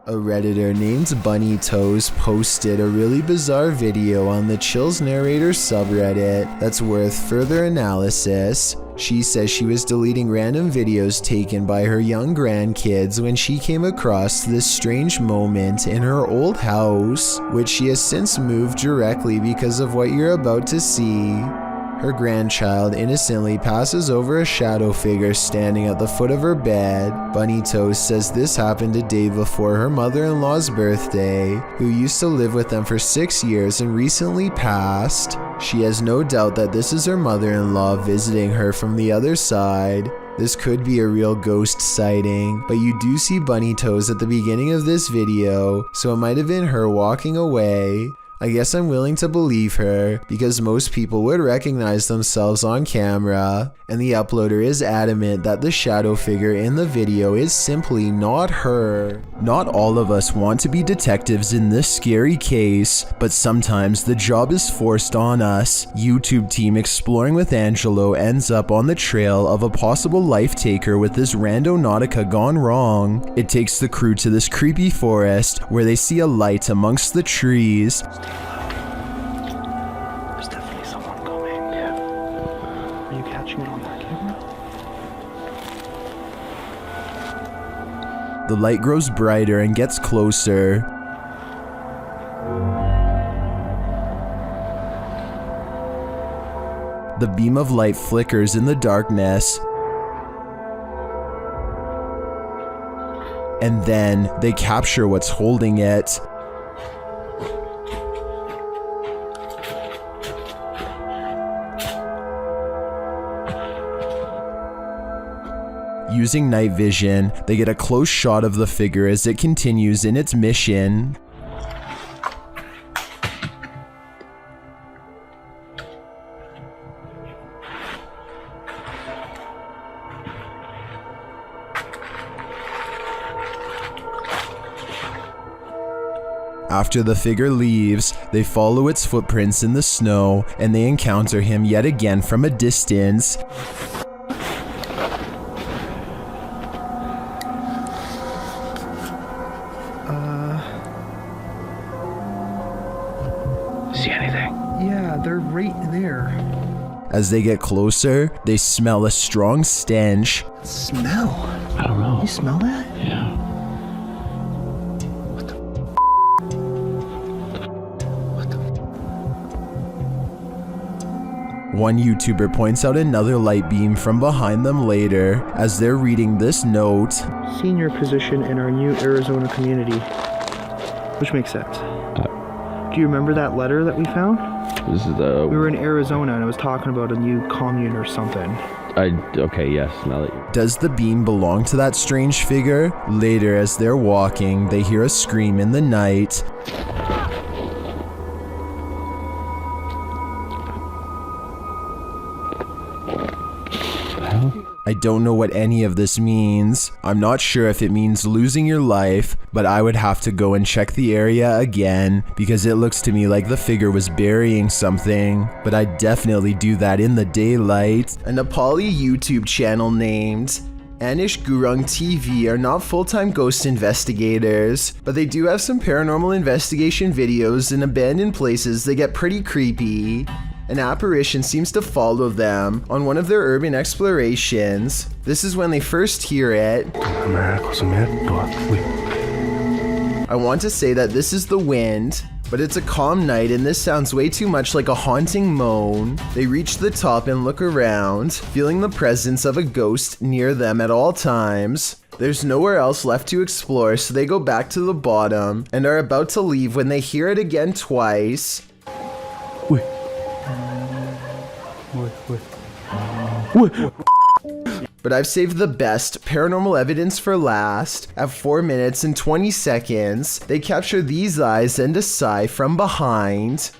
A Redditor named Bunny Toes posted a really bizarre video on the Chills Narrator subreddit that's worth further analysis. She says she was deleting random videos taken by her young grandkids when she came across this strange moment in her old house, which she has since moved directly because of what you're about to see. Her grandchild innocently passes over a shadow figure standing at the foot of her bed. Bunny Toes says this happened a day before her mother-in-law's birthday, who used to live with them for 6 years and recently passed. She has no doubt that this is her mother-in-law visiting her from the other side. This could be a real ghost sighting, but you do see Bunny Toes at the beginning of this video, so it might have been her walking away. I guess I'm willing to believe her, because most people would recognize themselves on camera, and the uploader is adamant that the shadow figure in the video is simply not her. Not all of us want to be detectives in this scary case, but sometimes the job is forced on us. YouTube team Exploring with Angelo ends up on the trail of a possible life taker with this randonautica gone wrong. It takes the crew to this creepy forest where they see a light amongst the trees. There's definitely someone coming. Yeah. Are you catching it on that camera? The light grows brighter and gets closer. The beam of light flickers in the darkness. And then they capture what's holding it. Using night vision, they get a close shot of the figure as it continues in its mission. After the figure leaves, they follow its footprints in the snow, and they encounter him yet again from a distance. See anything? Yeah, they're right there. As they get closer, they smell a strong stench. Smell? I don't know. You smell that? Yeah. One YouTuber points out another light beam from behind them later as they're reading this note. Senior position in our new Arizona community. Which makes sense. Do you remember that letter that we found? This is the. We were in Arizona and it was talking about a new commune or something. Okay, yes. Now that you. Does the beam belong to that strange figure? Later, as they're walking, they hear a scream in the night. I don't know what any of this means. I'm not sure if it means losing your life, but I would have to go and check the area again because it looks to me like the figure was burying something, but I'd definitely do that in the daylight. A Nepali YouTube channel named Anish Gurung TV are not full-time ghost investigators, but they do have some paranormal investigation videos in abandoned places that get pretty creepy. An apparition seems to follow them on one of their urban explorations. This is when they first hear it. I want to say that this is the wind, but it's a calm night and this sounds way too much like a haunting moan. They reach the top and look around, feeling the presence of a ghost near them at all times. There's nowhere else left to explore, so they go back to the bottom and are about to leave when they hear it again twice. But I've saved the best paranormal evidence for last. At 4 minutes and 20 seconds, they capture these eyes and a sigh from behind.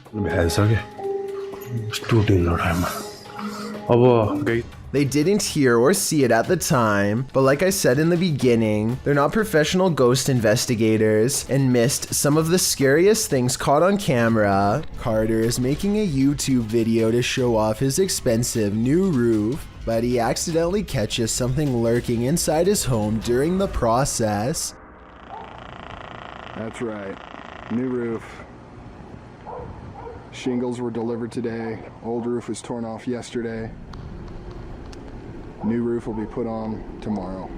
They didn't hear or see it at the time, but like I said in the beginning, they're not professional ghost investigators and missed some of the scariest things caught on camera. Carter is making a YouTube video to show off his expensive new roof, but he accidentally catches something lurking inside his home during the process. That's right. New roof. Shingles were delivered today. Old roof was torn off yesterday. New roof will be put on tomorrow.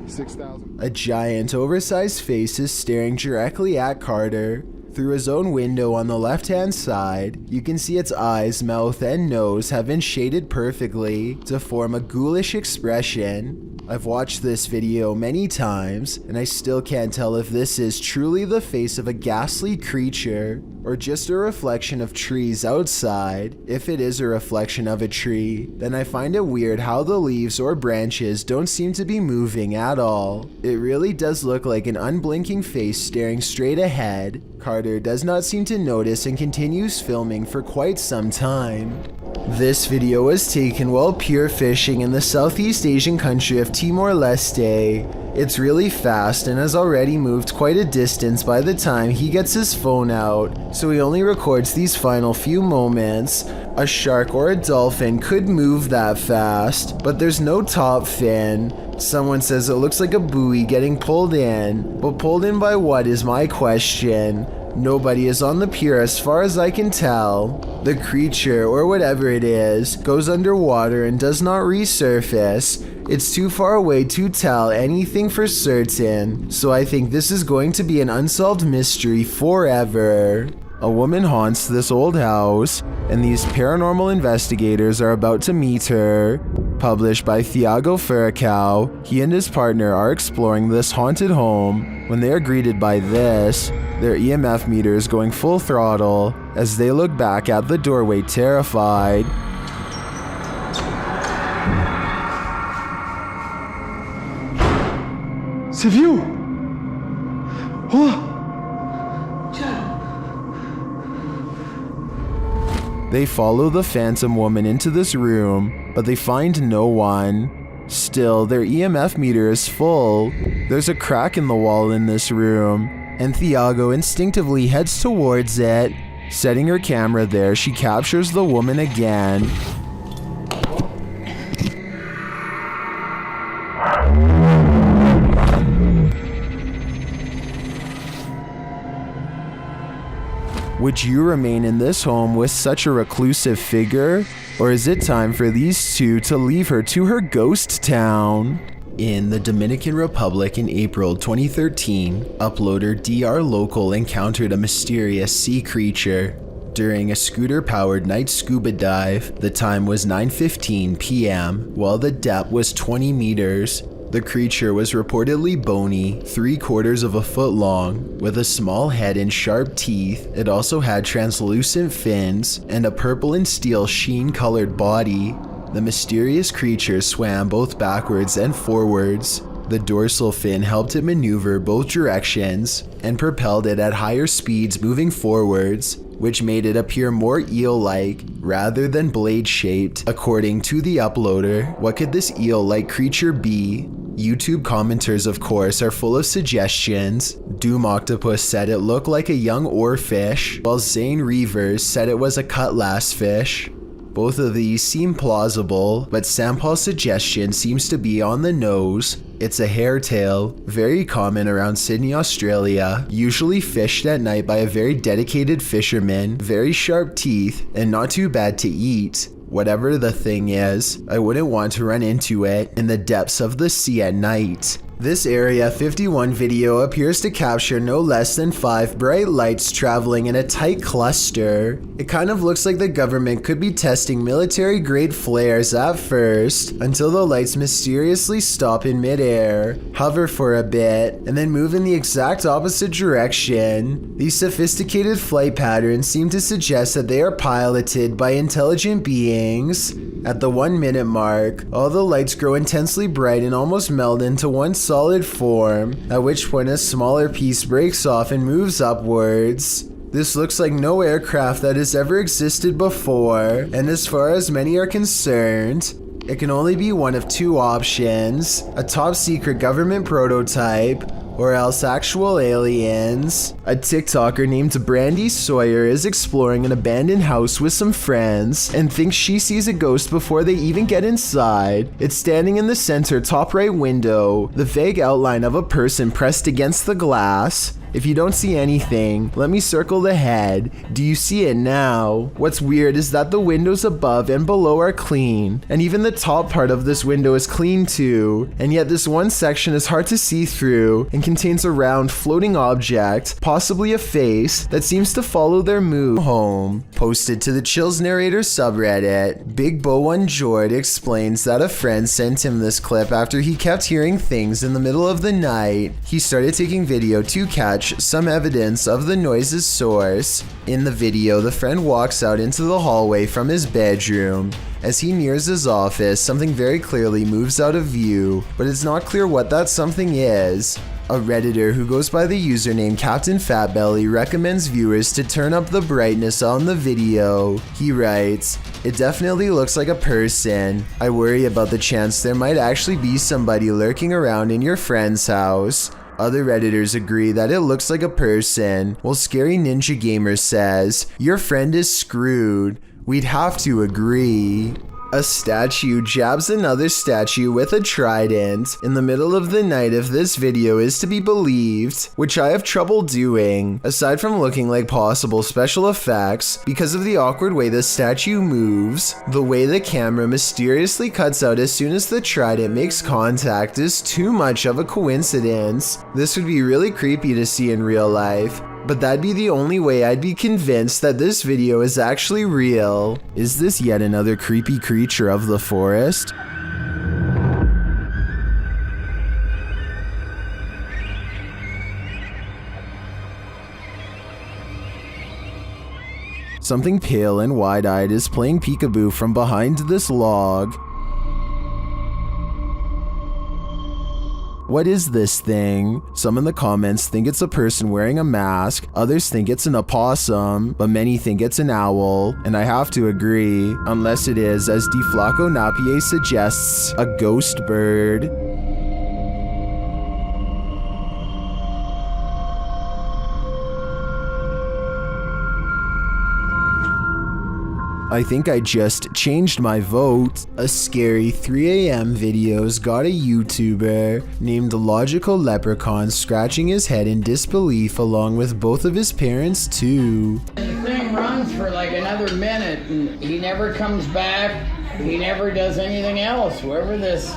6,000. A giant, oversized face is staring directly at Carter. Through his own window on the left-hand side, you can see its eyes, mouth, and nose have been shaded perfectly to form a ghoulish expression. I've watched this video many times, and I still can't tell if this is truly the face of a ghastly creature, or just a reflection of trees outside. If it is a reflection of a tree, then I find it weird how the leaves or branches don't seem to be moving at all. It really does look like an unblinking face staring straight ahead. Carter does not seem to notice and continues filming for quite some time. This video was taken while pier fishing in the Southeast Asian country of Timor-Leste. It's really fast and has already moved quite a distance by the time he gets his phone out, so he only records these final few moments. A shark or a dolphin could move that fast, but there's no top fin. Someone says it looks like a buoy getting pulled in, but pulled in by what is my question. Nobody is on the pier as far as I can tell. The creature, or whatever it is, goes underwater and does not resurface. It's too far away to tell anything for certain, so I think this is going to be an unsolved mystery forever. A woman haunts this old house, and these paranormal investigators are about to meet her. Published by Thiago Furacao, he and his partner are exploring this haunted home when they are greeted by this. Their EMF meter is going full throttle as they look back at the doorway terrified. C'est viu! Oh! They follow the phantom woman into this room, but they find no one. Still, their EMF meter is full. There's a crack in the wall in this room, and Thiago instinctively heads towards it. Setting her camera there, she captures the woman again. Would you remain in this home with such a reclusive figure? Or is it time for these two to leave her to her ghost town? In the Dominican Republic in April 2013, uploader DR Local encountered a mysterious sea creature. During a scooter-powered night scuba dive, the time was 9:15 p.m., while the depth was 20 meters. The creature was reportedly bony, 3/4 of a foot long, with a small head and sharp teeth. It also had translucent fins and a purple and steel sheen-colored body. The mysterious creature swam both backwards and forwards. The dorsal fin helped it maneuver both directions and propelled it at higher speeds moving forwards, which made it appear more eel-like rather than blade-shaped. According to the uploader, what could this eel-like creature be? YouTube commenters, of course, are full of suggestions. Doom Octopus said it looked like a young oarfish, while Zane Reavers said it was a cutlass fish. Both of these seem plausible, but Sampal's suggestion seems to be on the nose. It's a hairtail, very common around Sydney, Australia, usually fished at night by a very dedicated fisherman, very sharp teeth, and not too bad to eat. Whatever the thing is, I wouldn't want to run into it in the depths of the sea at night. This Area 51 video appears to capture no less than 5 bright lights traveling in a tight cluster. It kind of looks like the government could be testing military-grade flares at first, until the lights mysteriously stop in midair, hover for a bit, and then move in the exact opposite direction. These sophisticated flight patterns seem to suggest that they are piloted by intelligent beings. At the 1 minute mark, all the lights grow intensely bright and almost meld into one solid form, at which point a smaller piece breaks off and moves upwards. This looks like no aircraft that has ever existed before, and as far as many are concerned, it can only be one of 2 options: a top secret government prototype, or else actual aliens. A TikToker named Brandy Sawyer is exploring an abandoned house with some friends and thinks she sees a ghost before they even get inside. It's standing in the center top right window, the vague outline of a person pressed against the glass. If you don't see anything, let me circle the head. Do you see it now? What's weird is that the windows above and below are clean, and even the top part of this window is clean too, and yet this one section is hard to see through and contains a round floating object, possibly a face, that seems to follow their move home. Posted to the Chills Narrator subreddit, Big Bo One Jord explains that a friend sent him this clip after he kept hearing things in the middle of the night. He started taking video to catch some evidence of the noise's source. In the video, the friend walks out into the hallway from his bedroom. As he nears his office, something very clearly moves out of view, but it's not clear what that something is. A Redditor who goes by the username Captain Fatbelly recommends viewers to turn up the brightness on the video. He writes, "It definitely looks like a person. I worry about the chance there might actually be somebody lurking around in your friend's house." Other Redditors agree that it looks like a person, while Scary Ninja Gamer says, "Your friend is screwed." We'd have to agree. A statue jabs another statue with a trident in the middle of the night if this video is to be believed, which I have trouble doing, aside from looking like possible special effects, because of the awkward way the statue moves. The way the camera mysteriously cuts out as soon as the trident makes contact is too much of a coincidence. This would be really creepy to see in real life, but that'd be the only way I'd be convinced that this video is actually real. Is this yet another creepy creature of the forest? Something pale and wide-eyed is playing peekaboo from behind this log. What is this thing? Some in the comments think it's a person wearing a mask, others think it's an opossum, but many think it's an owl, and I have to agree, unless it is, as DeFlaco Napier suggests, a ghost bird. I think I just changed my vote. A scary 3 a.m. video's got a YouTuber named Logical Leprechaun scratching his head in disbelief along with both of his parents too. The thing runs for like another minute and he never comes back. He never does anything else. Whoever this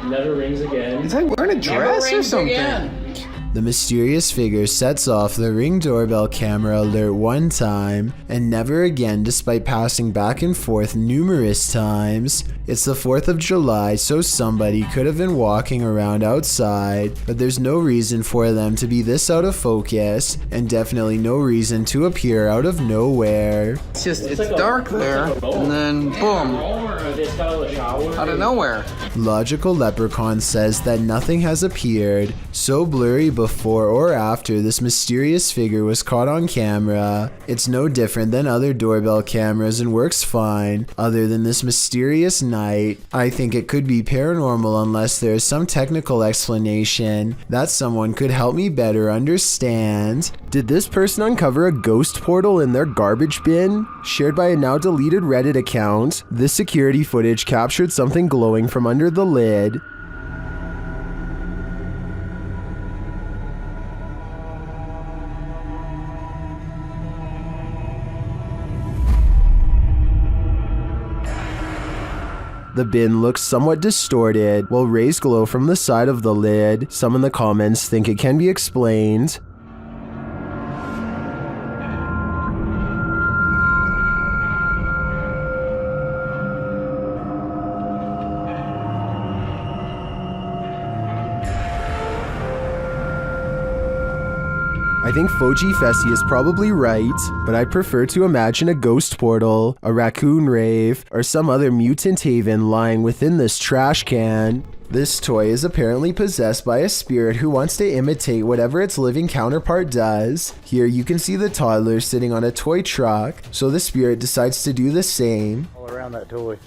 never rings again. Is he wearing a dress or something? Again. The mysterious figure sets off the Ring doorbell camera alert one time and never again despite passing back and forth numerous times. It's the 4th of July, so somebody could have been walking around outside, but there's no reason for them to be this out of focus, and definitely no reason to appear out of nowhere. It's dark there, and then boom, out of nowhere. Logical Leprechaun says that nothing has appeared so blurry before or after this mysterious figure was caught on camera. It's no different than other doorbell cameras and works fine, other than this mysterious night. I think it could be paranormal unless there is some technical explanation that someone could help me better understand. Did this person uncover a ghost portal in their garbage bin? Shared by a now deleted Reddit account, this security footage captured something glowing from under the lid. The bin looks somewhat distorted, while rays glow from the side of the lid. Some in the comments think it can be explained. I think Foji Fessy is probably right, but I'd prefer to imagine a ghost portal, a raccoon rave, or some other mutant haven lying within this trash can. This toy is apparently possessed by a spirit who wants to imitate whatever its living counterpart does. Here you can see the toddler sitting on a toy truck, so the spirit decides to do the same. All around that toy.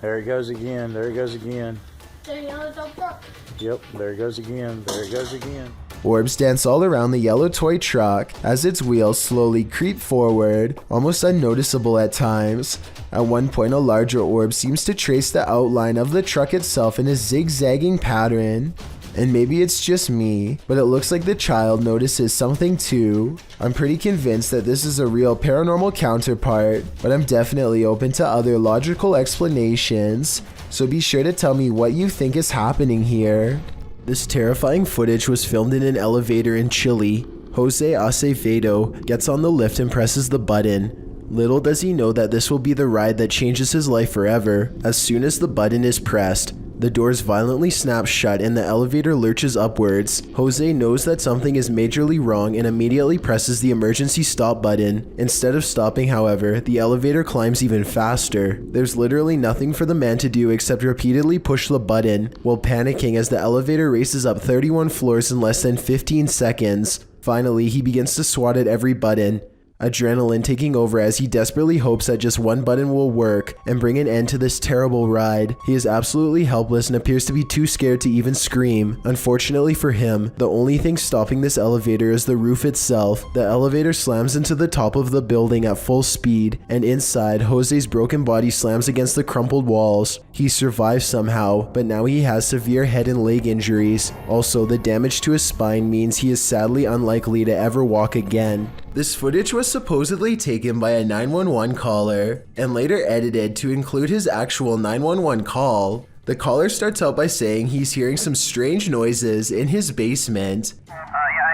There he goes again, there he goes again. Sitting on the dump truck. Yep, there it goes again. There it goes again. Orbs dance all around the yellow toy truck as its wheels slowly creep forward, almost unnoticeable at times. At one point, a larger orb seems to trace the outline of the truck itself in a zigzagging pattern. And maybe it's just me, but it looks like the child notices something too. I'm pretty convinced that this is a real paranormal counterpart, but I'm definitely open to other logical explanations. So be sure to tell me what you think is happening here. This terrifying footage was filmed in an elevator in Chile. Jose Acevedo gets on the lift and presses the button. Little does he know that this will be the ride that changes his life forever. As soon as the button is pressed, the doors violently snap shut and the elevator lurches upwards. Jose knows that something is majorly wrong and immediately presses the emergency stop button. Instead of stopping, however, the elevator climbs even faster. There's literally nothing for the man to do except repeatedly push the button, while panicking as the elevator races up 31 floors in less than 15 seconds. Finally, he begins to swat at every button, adrenaline taking over as he desperately hopes that just one button will work and bring an end to this terrible ride. He is absolutely helpless and appears to be too scared to even scream. Unfortunately for him, the only thing stopping this elevator is the roof itself. The elevator slams into the top of the building at full speed, and inside, Jose's broken body slams against the crumpled walls. He survives somehow, but now he has severe head and leg injuries. Also, the damage to his spine means he is sadly unlikely to ever walk again. This footage was supposedly taken by a 911 caller and later edited to include his actual 911 call. The caller starts out by saying he's hearing some strange noises in his basement. Yeah, I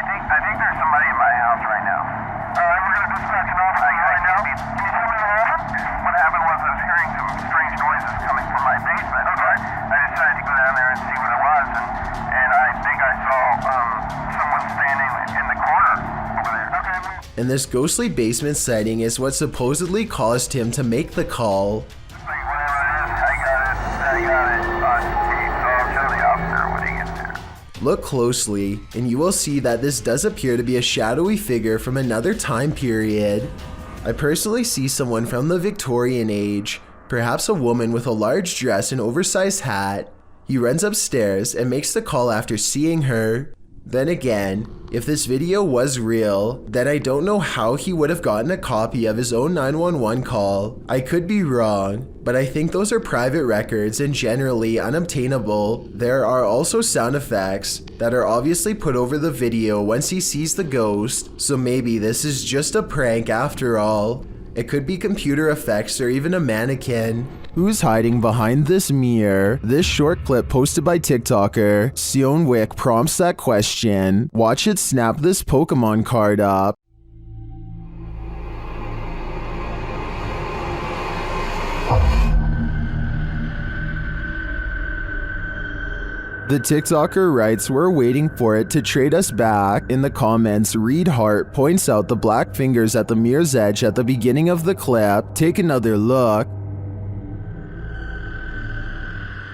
think there's somebody in my house right now. Alright, we're gonna dispatch an officer right now. Can you tell me what happened? What happened was I was hearing some strange noises coming from my basement. Okay. I decided to go down there and see what it was, and I think I saw someone standing in the corner over there. Okay. And this ghostly basement sighting is what supposedly caused him to make the call. Whatever it is, I got it on tape, so I'll show the officer when he gets there. Look closely, and you will see that this does appear to be a shadowy figure from another time period. I personally see someone from the Victorian age, perhaps a woman with a large dress and oversized hat. He runs upstairs and makes the call after seeing her. Then again, if this video was real, then I don't know how he would have gotten a copy of his own 911 call. I could be wrong, but I think those are private records and generally unobtainable. There are also sound effects that are obviously put over the video once he sees the ghost, so maybe this is just a prank after all. It could be computer effects or even a mannequin. Who's hiding behind this mirror? This short clip posted by TikToker Sion Wick prompts that question. Watch it snap this Pokemon card up. The TikToker writes, "We're waiting for it to trade us back." In the comments, Reed Hart points out the black fingers at the mirror's edge at the beginning of the clip. Take another look.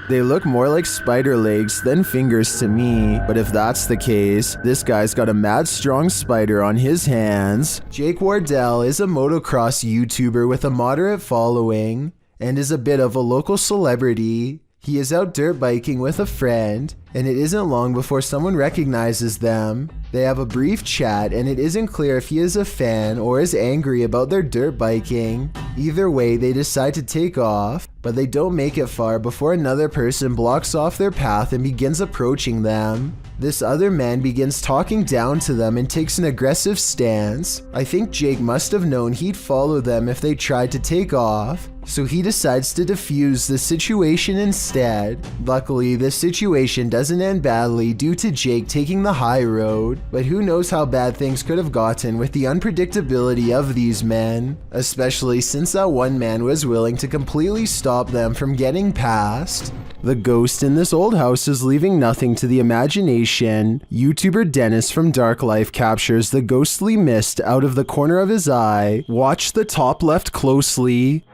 They look more like spider legs than fingers to me, but if that's the case, this guy's got a mad strong spider on his hands. Jake Wardell is a motocross YouTuber with a moderate following and is a bit of a local celebrity. He is out dirt biking with a friend, and it isn't long before someone recognizes them. They have a brief chat, and it isn't clear if he is a fan or is angry about their dirt biking. Either way, they decide to take off, but they don't make it far before another person blocks off their path and begins approaching them. This other man begins talking down to them and takes an aggressive stance. I think Jake must have known he'd follow them if they tried to take off, so he decides to defuse the situation instead. Luckily, this situation doesn't end badly due to Jake taking the high road, but who knows how bad things could have gotten with the unpredictability of these men, especially since that one man was willing to completely stop them from getting past. The ghost in this old house is leaving nothing to the imagination. YouTuber Dennis from Dark Life captures the ghostly mist out of the corner of his eye. Watch the top left closely.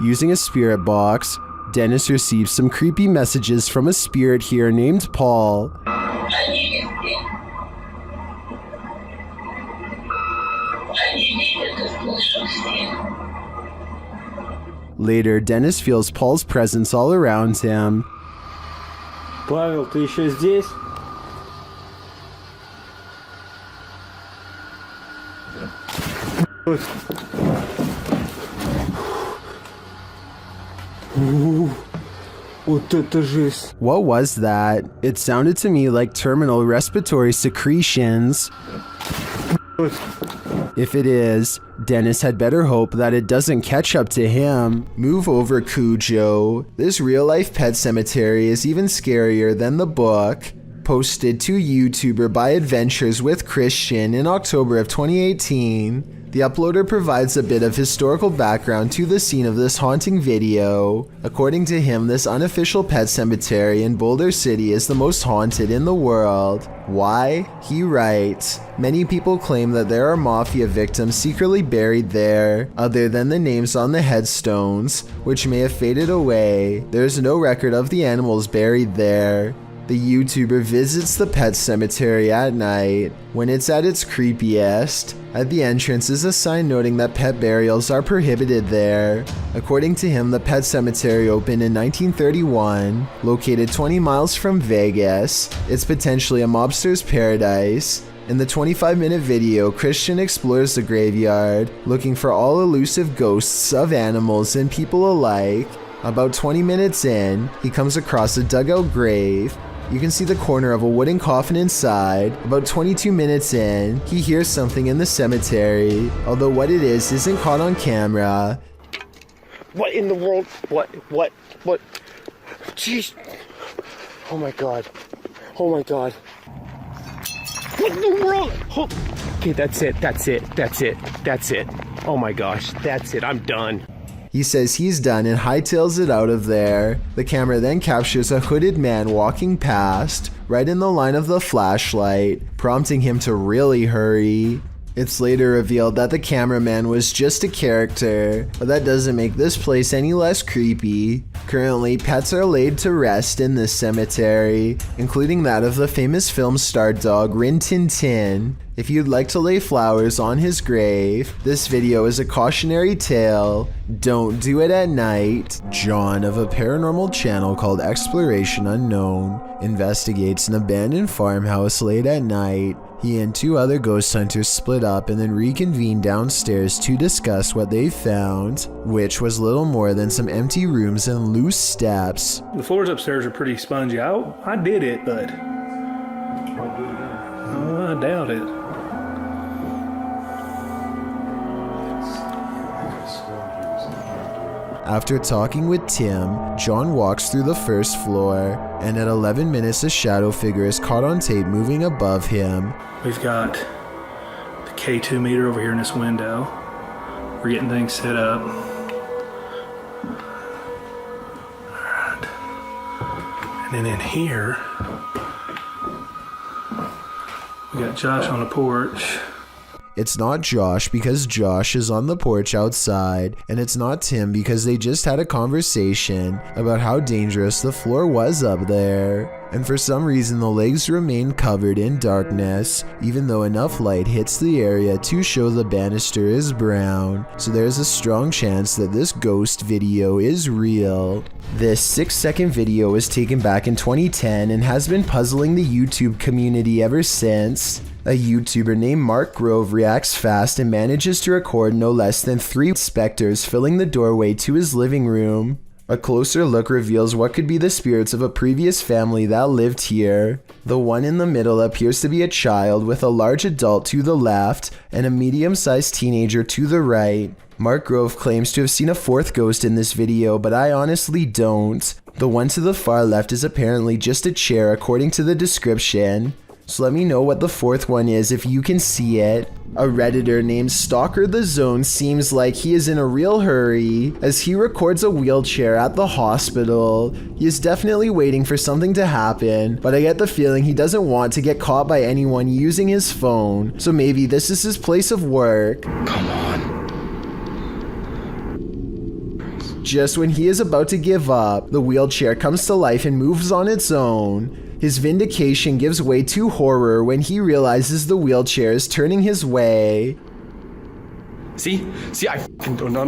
Using a spirit box, Dennis receives some creepy messages from a spirit here named Paul. Later, Dennis feels Paul's presence all around him. Павел, ты еще здесь? Вот это жесть. What was that? It sounded to me like terminal respiratory secretions. If it is, Dennis had better hope that it doesn't catch up to him. Move over, Cujo. This real-life pet cemetery is even scarier than the book. Posted to YouTuber by Adventures with Christian in October of 2018. The uploader provides a bit of historical background to the scene of this haunting video. According to him, this unofficial pet cemetery in Boulder City is the most haunted in the world. Why? He writes, many people claim that there are mafia victims secretly buried there, other than the names on the headstones, which may have faded away. There is no record of the animals buried there. The YouTuber visits the pet cemetery at night, when it's at its creepiest. At the entrance is a sign noting that pet burials are prohibited there. According to him, the pet cemetery opened in 1931, located 20 miles from Vegas. It's potentially a mobster's paradise. In the 25-minute video, Christian explores the graveyard, looking for all elusive ghosts of animals and people alike. About 20 minutes in, he comes across a dugout grave. You can see the corner of a wooden coffin inside. About 22 minutes in, he hears something in the cemetery, although what it is isn't caught on camera. What in the world? What? Jeez. Oh my god. Oh my god. What in the world? Oh. Okay, that's it. Oh my gosh, that's it. I'm done. He says he's done and hightails it out of there. The camera then captures a hooded man walking past, right in the line of the flashlight, prompting him to really hurry. It's later revealed that the cameraman was just a character, but that doesn't make this place any less creepy. Currently, pets are laid to rest in this cemetery, including that of the famous film star dog Rin Tin Tin. If you'd like to lay flowers on his grave, this video is a cautionary tale. Don't do it at night. John of a paranormal channel called Exploration Unknown investigates an abandoned farmhouse late at night. He and two other ghost hunters split up and then reconvened downstairs to discuss what they found, which was little more than some empty rooms and loose steps. The floors upstairs are pretty spongy. I did it, but I doubt it. After talking with Tim, John walks through the first floor, and at 11 minutes a shadow figure is caught on tape moving above him. We've got the K2 meter over here in this window. We're getting things set up. Alright. And then in here, we got Josh on the porch. It's not Josh because Josh is on the porch outside, and it's not Tim because they just had a conversation about how dangerous the floor was up there. And for some reason the legs remain covered in darkness, even though enough light hits the area to show the banister is brown, so there's a strong chance that this ghost video is real. This 6-second video was taken back in 2010 and has been puzzling the YouTube community ever since. A YouTuber named Mark Grove reacts fast and manages to record no less than 3 specters filling the doorway to his living room. A closer look reveals what could be the spirits of a previous family that lived here. The one in the middle appears to be a child with a large adult to the left and a medium-sized teenager to the right. Mark Grove claims to have seen a 4th ghost in this video, but I honestly don't. The one to the far left is apparently just a chair according to the description. So let me know what the 4th one is if you can see it. A Redditor named Stalker the Zone seems like he is in a real hurry as he records a wheelchair at the hospital. He is definitely waiting for something to happen, but I get the feeling he doesn't want to get caught by anyone using his phone. So maybe this is his place of work. Come on. Just when he is about to give up, the wheelchair comes to life and moves on its own. His vindication gives way to horror when he realizes the wheelchair is turning his way. See, I fucking don't. No.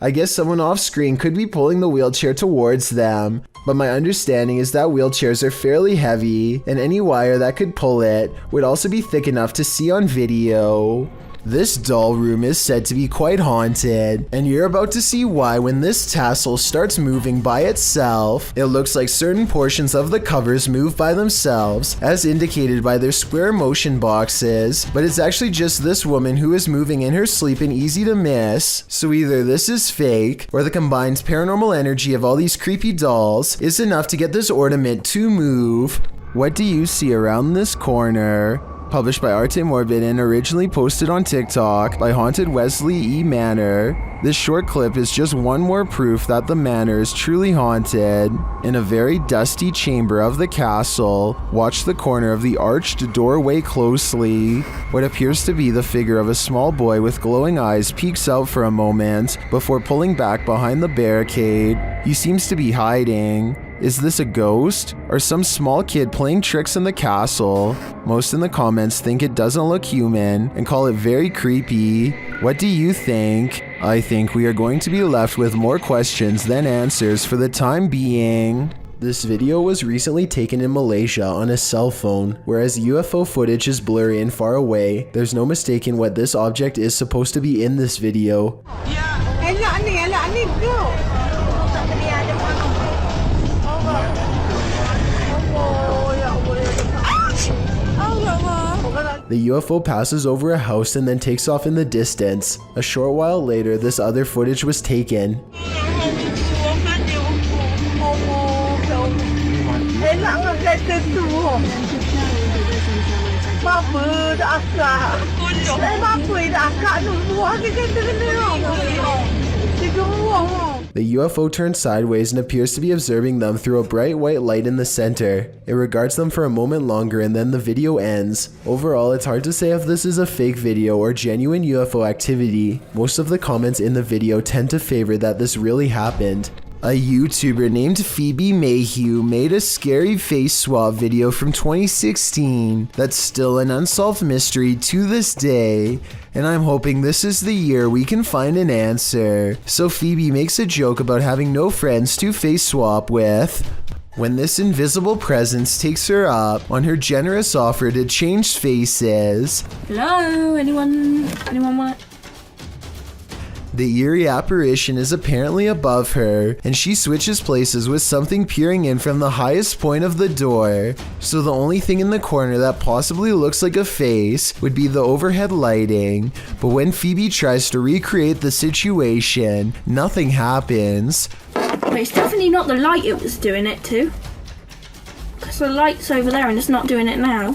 I guess someone off screen could be pulling the wheelchair towards them, but my understanding is that wheelchairs are fairly heavy, and any wire that could pull it would also be thick enough to see on video. This doll room is said to be quite haunted, and you're about to see why when this tassel starts moving by itself. It looks like certain portions of the covers move by themselves, as indicated by their square motion boxes, but it's actually just this woman who is moving in her sleep and easy to miss. So either this is fake, or the combined paranormal energy of all these creepy dolls is enough to get this ornament to move. What do you see around this corner? Published by Arte Morbid and originally posted on TikTok by Haunted Wesley E. Manor. This short clip is just one more proof that the manor is truly haunted. In a very dusty chamber of the castle, watch the corner of the arched doorway closely. What appears to be the figure of a small boy with glowing eyes peeks out for a moment before pulling back behind the barricade. He seems to be hiding. Is this a ghost? Or some small kid playing tricks in the castle? Most in the comments think it doesn't look human and call it very creepy. What do you think? I think we are going to be left with more questions than answers for the time being. This video was recently taken in Malaysia on a cell phone. Whereas UFO footage is blurry and far away, there's no mistaking what this object is supposed to be in this video. The UFO passes over a house and then takes off in the distance. A short while later, this other footage was taken. The UFO turns sideways and appears to be observing them through a bright white light in the center. It regards them for a moment longer and then the video ends. Overall, it's hard to say if this is a fake video or genuine UFO activity. Most of the comments in the video tend to favor that this really happened. A YouTuber named Phoebe Mayhew made a scary face swap video from 2016 that's still an unsolved mystery to this day, and I'm hoping this is the year we can find an answer. So Phoebe makes a joke about having no friends to face swap with, when this invisible presence takes her up on her generous offer to change faces. Hello, anyone want it? The eerie apparition is apparently above her, and she switches places with something peering in from the highest point of the door. So the only thing in the corner that possibly looks like a face would be the overhead lighting. But when Phoebe tries to recreate the situation, nothing happens. But it's definitely not the light it was doing it to. Because the light's over there and it's not doing it now.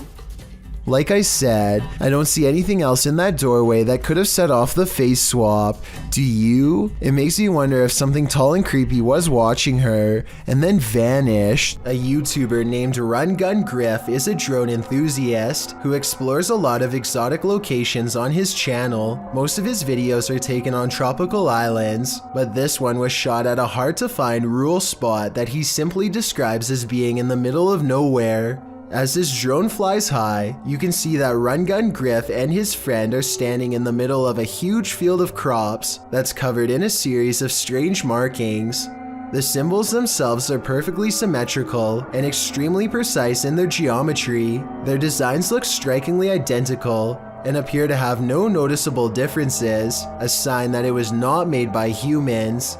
Like I said, I don't see anything else in that doorway that could have set off the face swap. Do you? It makes me wonder if something tall and creepy was watching her and then vanished. A YouTuber named Run Gun Griff is a drone enthusiast who explores a lot of exotic locations on his channel. Most of his videos are taken on tropical islands, but this one was shot at a hard to find rural spot that he simply describes as being in the middle of nowhere. As his drone flies high, you can see that Run Gun Griff and his friend are standing in the middle of a huge field of crops that's covered in a series of strange markings. The symbols themselves are perfectly symmetrical and extremely precise in their geometry. Their designs look strikingly identical and appear to have no noticeable differences, a sign that it was not made by humans.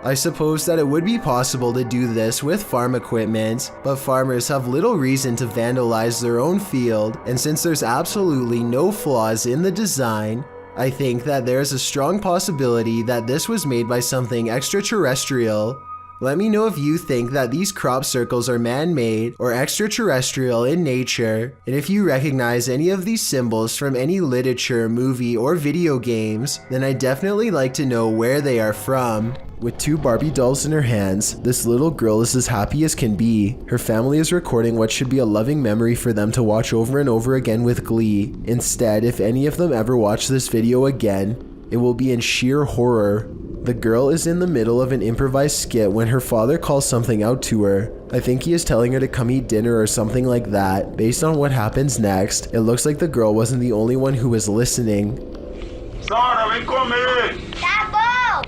I suppose that it would be possible to do this with farm equipment, but farmers have little reason to vandalize their own field, and since there's absolutely no flaws in the design, I think that there's a strong possibility that this was made by something extraterrestrial. Let me know if you think that these crop circles are man-made or extraterrestrial in nature, and if you recognize any of these symbols from any literature, movie, or video games, then I'd definitely like to know where they are from. With 2 Barbie dolls in her hands, this little girl is as happy as can be. Her family is recording what should be a loving memory for them to watch over and over again with glee. Instead, if any of them ever watch this video again, it will be in sheer horror. The girl is in the middle of an improvised skit when her father calls something out to her. I think he is telling her to come eat dinner or something like that. Based on what happens next, it looks like the girl wasn't the only one who was listening. Sara, vem comer! Tá bom!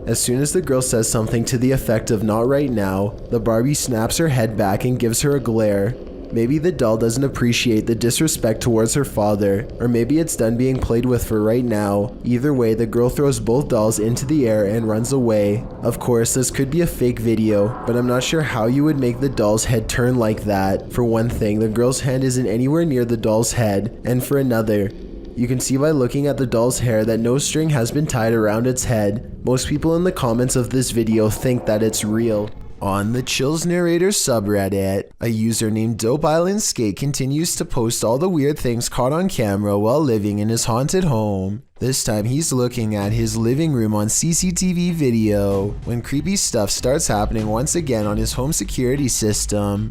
As soon as the girl says something to the effect of "not right now," the Barbie snaps her head back and gives her a glare. Maybe the doll doesn't appreciate the disrespect towards her father, or maybe it's done being played with for right now. Either way, the girl throws both dolls into the air and runs away. Of course, this could be a fake video, but I'm not sure how you would make the doll's head turn like that. For one thing, the girl's hand isn't anywhere near the doll's head, and for another, you can see by looking at the doll's hair that no string has been tied around its head. Most people in the comments of this video think that it's real. On the Chills Narrator subreddit, a user named Dope Island Skate continues to post all the weird things caught on camera while living in his haunted home. This time he's looking at his living room on CCTV video when creepy stuff starts happening once again on his home security system.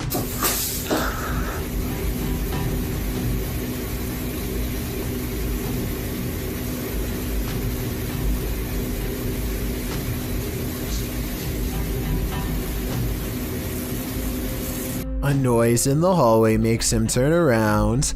A noise in the hallway makes him turn around.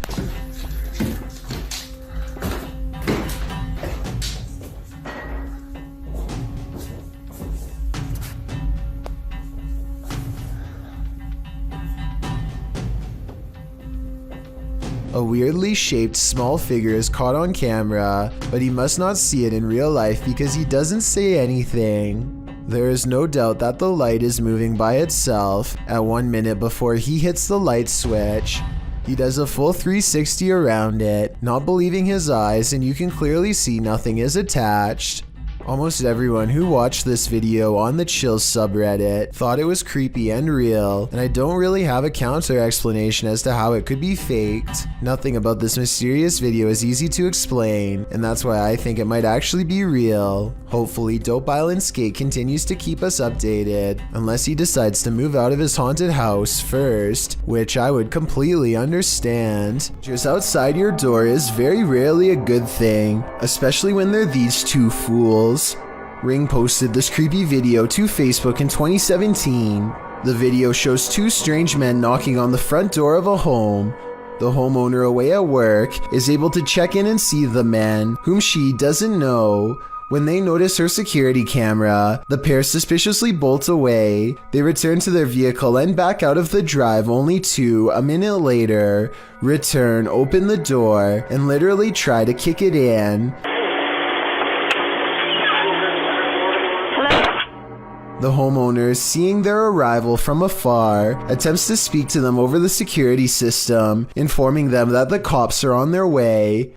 A weirdly shaped small figure is caught on camera, but he must not see it in real life because he doesn't say anything. There is no doubt that the light is moving by itself at 1 minute before he hits the light switch. He does a full 360 around it, not believing his eyes, and you can clearly see nothing is attached. Almost everyone who watched this video on the Chills subreddit thought it was creepy and real, and I don't really have a counter explanation as to how it could be faked. Nothing about this mysterious video is easy to explain, and that's why I think it might actually be real. Hopefully, Dope Island Skate continues to keep us updated, unless he decides to move out of his haunted house first, which I would completely understand. Just outside your door is very rarely a good thing, especially when they're these two fools. Ring posted this creepy video to Facebook in 2017. The video shows two strange men knocking on the front door of a home. The homeowner, away at work, is able to check in and see the men, whom she doesn't know. When they notice her security camera, the pair suspiciously bolt away. They return to their vehicle and back out of the drive, only to, a minute later, return, open the door, and literally try to kick it in. The homeowner, seeing their arrival from afar, attempts to speak to them over the security system, informing them that the cops are on their way.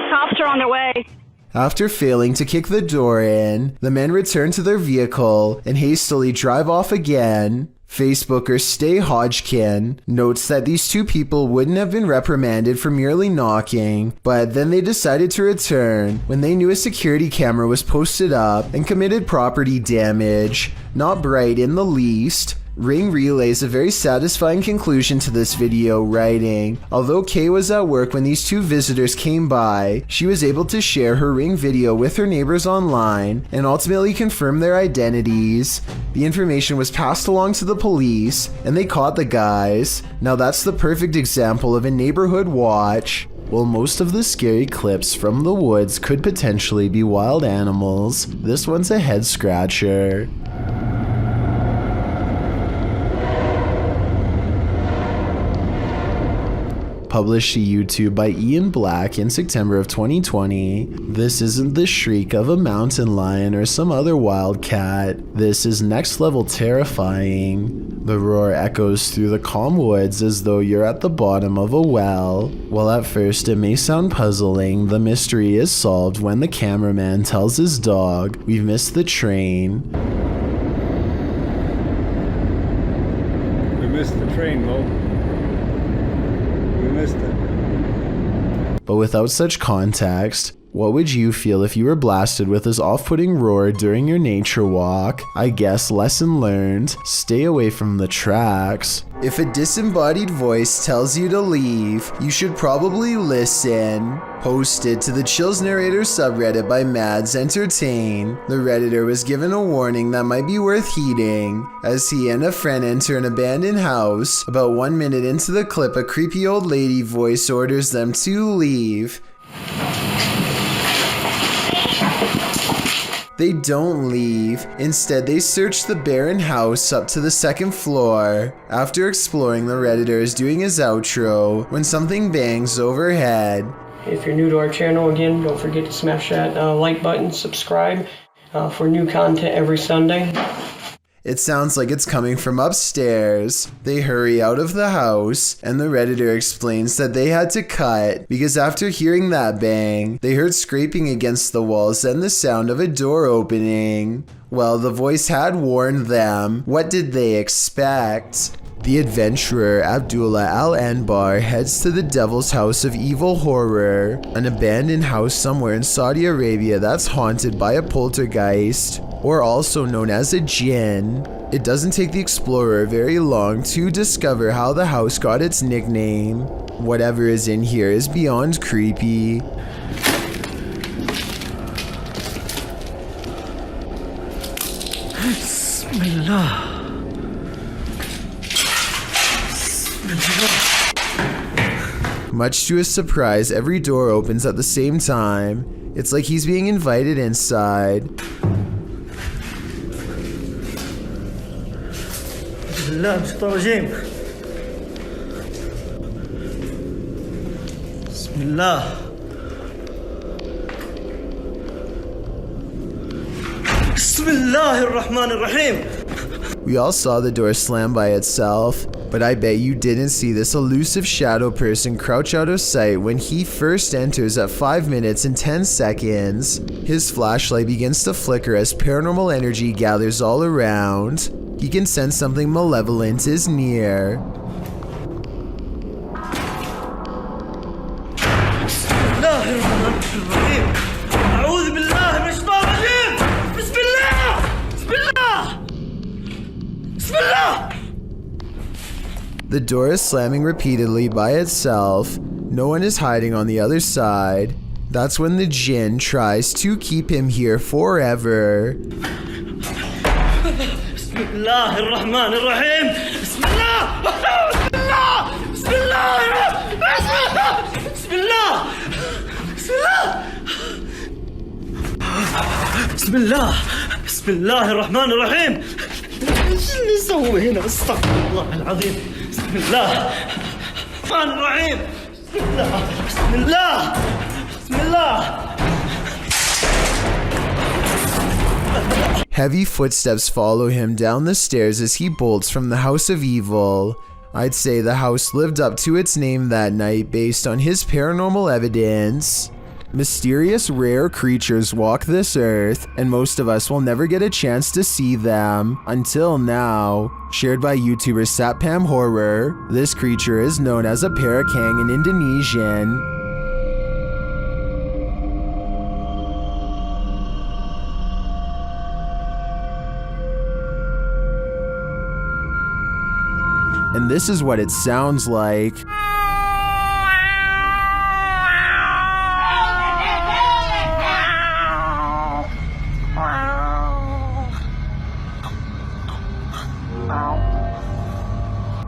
Cops are on their way. After failing to kick the door in, the men return to their vehicle and hastily drive off again. Facebooker Stay Hodgkin notes that these two people wouldn't have been reprimanded for merely knocking, but then they decided to return when they knew a security camera was posted up and committed property damage. Not bright in the least. Ring relays a very satisfying conclusion to this video, writing, although Kay was at work when these two visitors came by, she was able to share her Ring video with her neighbors online and ultimately confirm their identities. The information was passed along to the police and they caught the guys. Now that's the perfect example of a neighborhood watch. While most of the scary clips from the woods could potentially be wild animals, this one's a head scratcher. Published to YouTube by Ian Black in September of 2020. This isn't the shriek of a mountain lion or some other wild cat. This is next level terrifying. The roar echoes through the calm woods as though you're at the bottom of a well. While at first it may sound puzzling, the mystery is solved when the cameraman tells his dog, "We've missed the train." We missed the train, Mo. We missed it. But without such context, what would you feel if you were blasted with this off-putting roar during your nature walk? I guess lesson learned, stay away from the tracks. If a disembodied voice tells you to leave, you should probably listen. Posted to the Chills Narrator subreddit by Mads Entertain, the Redditor was given a warning that might be worth heeding. As he and a friend enter an abandoned house, about 1 minute into the clip, a creepy old lady voice orders them to leave. They don't leave. Instead, they search the barren house up to the 2nd floor. After exploring, the Redditor is doing his outro when something bangs overhead. If you're new to our channel, again, don't forget to smash that like button, subscribe for new content every Sunday. It sounds like it's coming from upstairs. They hurry out of the house, and the Redditor explains that they had to cut because after hearing that bang, they heard scraping against the walls and the sound of a door opening. Well, the voice had warned them. What did they expect? The adventurer Abdullah Al-Anbar heads to the Devil's House of Evil Horror, an abandoned house somewhere in Saudi Arabia that's haunted by a poltergeist, or also known as a jinn. It doesn't take the explorer very long to discover how the house got its nickname. Whatever is in here is beyond creepy. Bismillah. Much to his surprise, every door opens at the same time. It's like he's being invited inside. Bismillah, Bismillah. Bismillahirrahmanirrahim. We all saw the door slam by itself, but I bet you didn't see this elusive shadow person crouch out of sight when he first enters at 5 minutes and 10 seconds. His flashlight begins to flicker as paranormal energy gathers all around. He can sense something malevolent is near. The door is slamming repeatedly by itself. No one is hiding on the other side. That's when the jinn tries to keep him here forever. Bismillahirrahmanirrahim. Bismillah. Bismillah. Bismillah. Bismillah. Bismillahirrahmanirrahim. ايش اللي سوي هنا؟ استغفر الله العظيم. بسم الله الرحمن الرحيم. بسم الله بسم الله بسم الله. Heavy footsteps follow him down the stairs as he bolts from the House of Evil. I'd say the house lived up to its name that night based on his paranormal evidence. Mysterious rare creatures walk this earth, and most of us will never get a chance to see them until now. Shared by YouTuber Satpam Horror, this creature is known as a parakang in Indonesian. And this is what it sounds like.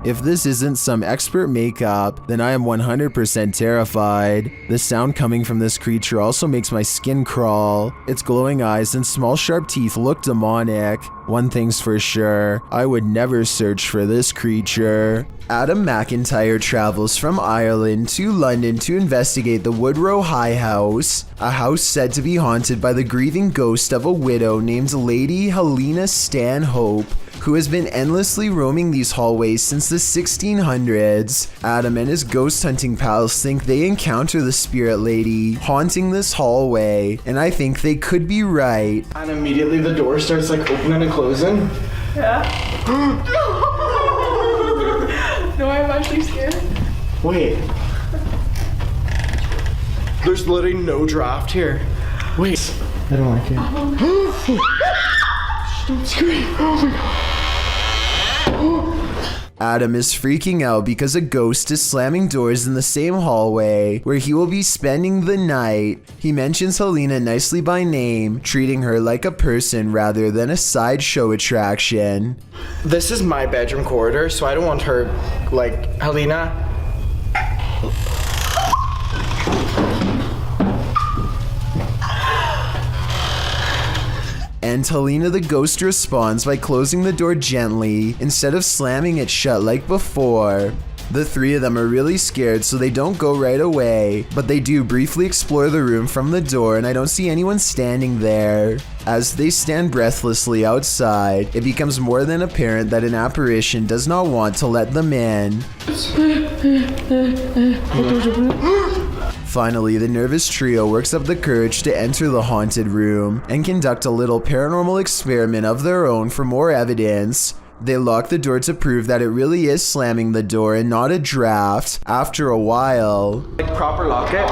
If this isn't some expert makeup, then I am 100% terrified. The sound coming from this creature also makes my skin crawl. Its glowing eyes and small sharp teeth look demonic. One thing's for sure, I would never search for this creature. Adam McIntyre travels from Ireland to London to investigate the Woodrow High House, a house said to be haunted by the grieving ghost of a widow named Lady Helena Stanhope, who has been endlessly roaming these hallways since the 1600s. Adam and his ghost hunting pals think they encounter the spirit lady haunting this hallway, and I think they could be right. And immediately the door starts like opening and closing. Yeah. No, I'm actually scared. Wait. There's literally no draft here. Wait. I don't like it. Don't scream. Oh my god. Adam is freaking out because a ghost is slamming doors in the same hallway where he will be spending the night. He mentions Helena nicely by name, treating her like a person rather than a sideshow attraction. This is my bedroom corridor, so I don't want her, like, Helena. And Helena the ghost responds by closing the door gently instead of slamming it shut like before. The three of them are really scared, so they don't go right away, but they do briefly explore the room from the door, and I don't see anyone standing there. As they stand breathlessly outside, it becomes more than apparent that an apparition does not want to let them in. Finally, the nervous trio works up the courage to enter the haunted room and conduct a little paranormal experiment of their own for more evidence. They lock the door to prove that it really is slamming the door and not a draft. After a while, Like, proper lock it.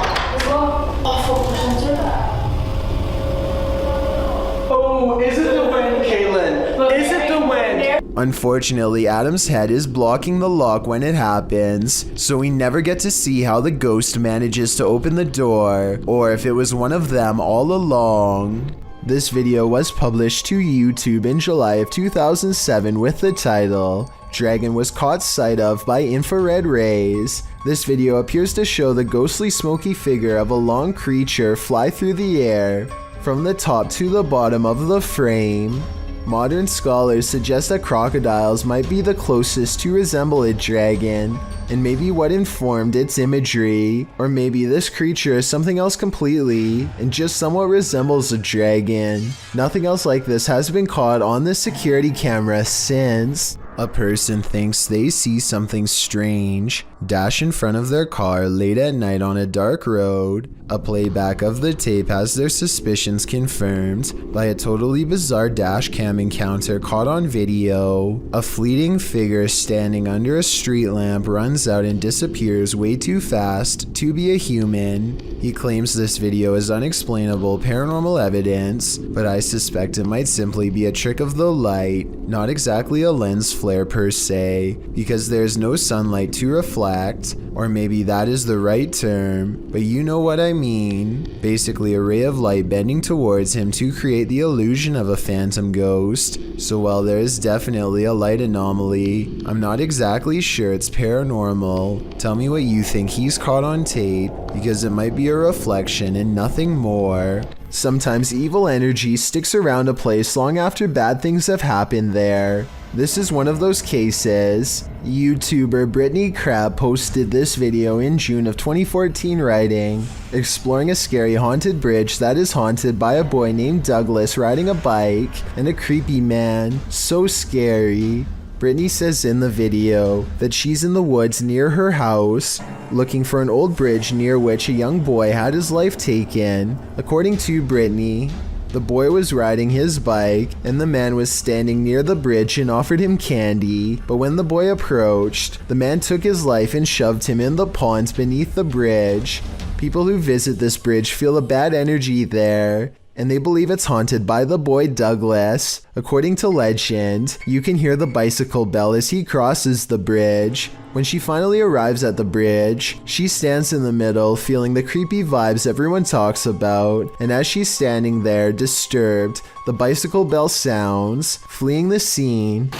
Oh, is it the wind, Caitlin? Is it the wind? unfortunately, Adam's head is blocking the lock when it happens, so we never get to see how the ghost manages to open the door, or if it was one of them all along. This video was published to YouTube in July of 2007 with the title, "Dragon was caught sight of by infrared rays." This video appears to show the ghostly smoky figure of a long creature fly through the air, from the top to the bottom of the frame. Modern scholars suggest that crocodiles might be the closest to resemble a dragon, and maybe what informed its imagery, or maybe this creature is something else completely, and just somewhat resembles a dragon. Nothing else like this has been caught on the security camera since. A person thinks they see something strange dash in front of their car late at night on a dark road. A playback of the tape has their suspicions confirmed by a totally bizarre dash cam encounter caught on video. A fleeting figure standing under a street lamp runs out and disappears way too fast to be a human. He claims this video is unexplainable paranormal evidence, but I suspect it might simply be a trick of the light, not exactly a lens flare per se, because there's no sunlight to reflect, or maybe that is the right term, but you know what I mean. Basically a ray of light bending towards him to create the illusion of a phantom ghost. So while there is definitely a light anomaly, I'm not exactly sure it's paranormal. Tell me what you think he's caught on tape, because it might be a reflection and nothing more. Sometimes evil energy sticks around a place long after bad things have happened there. This is one of those cases. YouTuber Brittany Crab posted this video in June of 2014 writing, exploring a scary haunted bridge that is haunted by a boy named Douglas riding a bike and a creepy man. So scary. Brittany says in the video that she's in the woods near her house, looking for an old bridge near which a young boy had his life taken. According to Brittany, the boy was riding his bike, and the man was standing near the bridge and offered him candy, but when the boy approached, the man took his life and shoved him in the pond beneath the bridge. People who visit this bridge feel a bad energy there, and they believe it's haunted by the boy Douglas. According to legend, you can hear the bicycle bell as he crosses the bridge. When she finally arrives at the bridge, she stands in the middle, feeling the creepy vibes everyone talks about, and as she's standing there, disturbed, the bicycle bell sounds, fleeing the scene.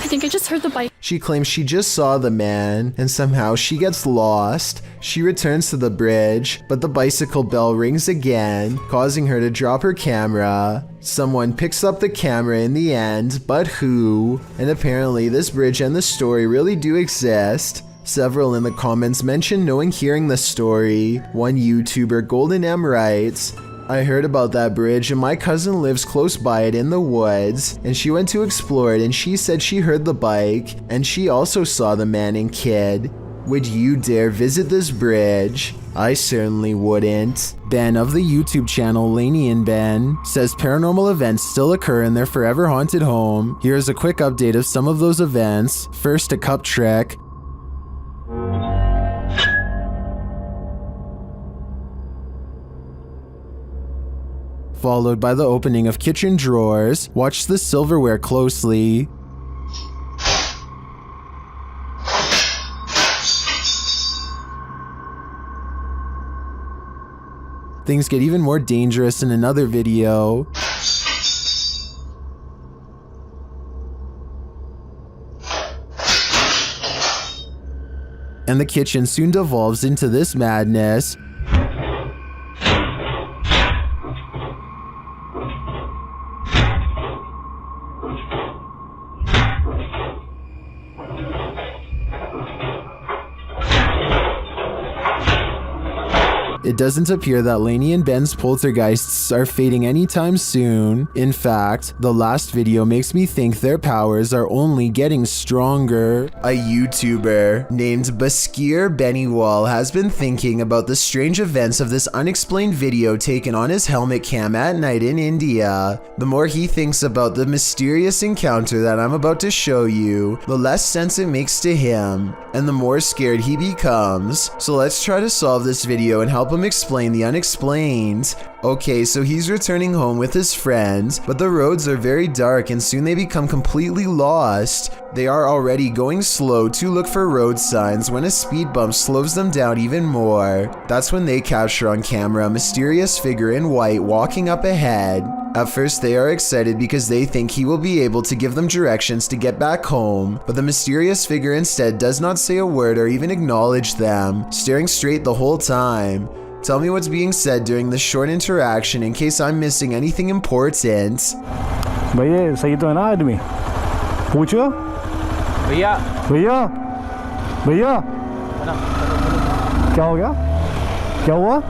I think I just heard the bike. She claims she just saw the man, and somehow she gets lost. She returns to the bridge, but the bicycle bell rings again, causing her to drop her camera. Someone picks up the camera in the end, but who? And apparently this bridge and the story really do exist. Several in the comments mention knowing hearing the story. One YouTuber, Golden M, writes, "I heard about that bridge and my cousin lives close by it in the woods, and she went to explore it and she said she heard the bike, and she also saw the man and kid. Would you dare visit this bridge? I certainly wouldn't." Ben of the YouTube channel Laney and Ben says paranormal events still occur in their forever haunted home. Here's a quick update of some of those events. First, a cup trick. Followed by the opening of kitchen drawers. Watch the silverware closely. Things get even more dangerous in another video. And the kitchen soon devolves into this madness. It doesn't appear that Lainey and Ben's poltergeists are fading anytime soon. In fact, the last video makes me think their powers are only getting stronger. A YouTuber named Baskir Beniwal has been thinking about the strange events of this unexplained video taken on his helmet cam at night in India. The more he thinks about the mysterious encounter that I'm about to show you, the less sense it makes to him, and the more scared he becomes. So let's try to solve this video and help him explain the unexplained. Okay, so he's returning home with his friend, but the roads are very dark and soon they become completely lost. They are already going slow to look for road signs when a speed bump slows them down even more. That's when they capture on camera a mysterious figure in white walking up ahead. At first they are excited because they think he will be able to give them directions to get back home, but the mysterious figure instead does not say a word or even acknowledge them, staring straight the whole time. Tell me what's being said during this short interaction in case I'm missing anything important. भैया सही तो है ना आदमी पूछो भैया भैया भैया क्या हो गया क्या हुआ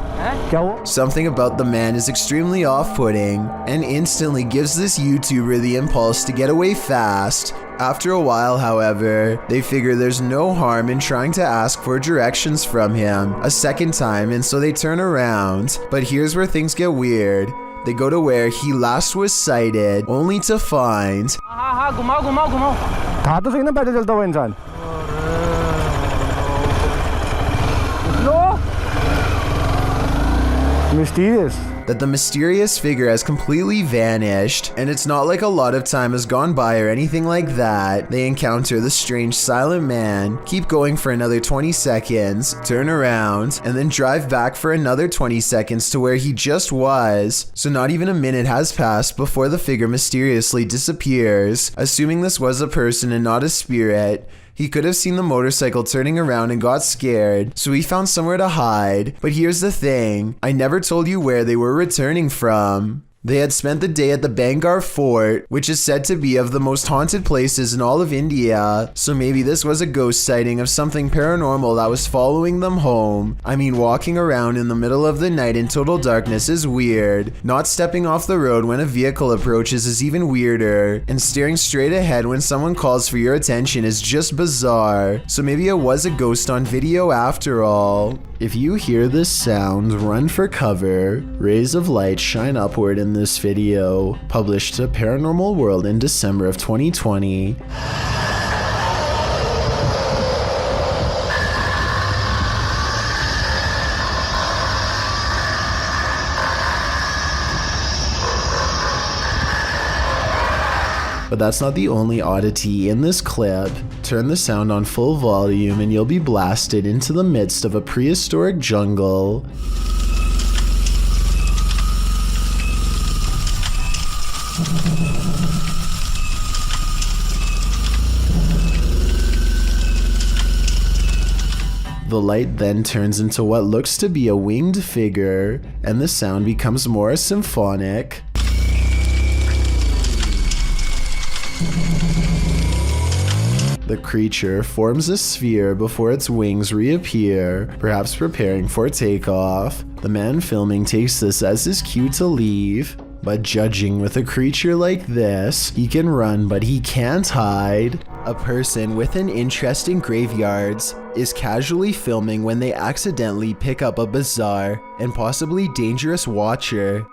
Something about the man is extremely off-putting and instantly gives this YouTuber the impulse to get away fast. After a while, however, they figure there's no harm in trying to ask for directions from him a second time, and so they turn around. But here's where things get weird. They go to where he last was sighted, only to find... हाँ घुमाओ घुमाओ घुमाओ कहाँ तो सही ना पैदल चलता हुआ इंसान mysterious. That the mysterious figure has completely vanished, and it's not like a lot of time has gone by or anything like that. They encounter the strange silent man, keep going for another 20 seconds, turn around, and then drive back for another 20 seconds to where he just was. So not even a minute has passed before the figure mysteriously disappears. Assuming this was a person and not a spirit, he could have seen the motorcycle turning around and got scared, so he found somewhere to hide. But here's the thing, I never told you where they were returning from. They had spent the day at the Bangar Fort, which is said to be of the most haunted places in all of India, so maybe this was a ghost sighting of something paranormal that was following them home. I mean, walking around in the middle of the night in total darkness is weird. Not stepping off the road when a vehicle approaches is even weirder, and staring straight ahead when someone calls for your attention is just bizarre. So maybe it was a ghost on video after all. If you hear this sound, run for cover. Rays of light shine upward in this video, published to Paranormal World in December of 2020. But that's not the only oddity in this clip. Turn the sound on full volume and you'll be blasted into the midst of a prehistoric jungle. The light then turns into what looks to be a winged figure, and the sound becomes more symphonic. The creature forms a sphere before its wings reappear, perhaps preparing for takeoff. The man filming takes this as his cue to leave. But judging with a creature like this, he can run but he can't hide. A person with an interest in graveyards is casually filming when they accidentally pick up a bizarre and possibly dangerous watcher.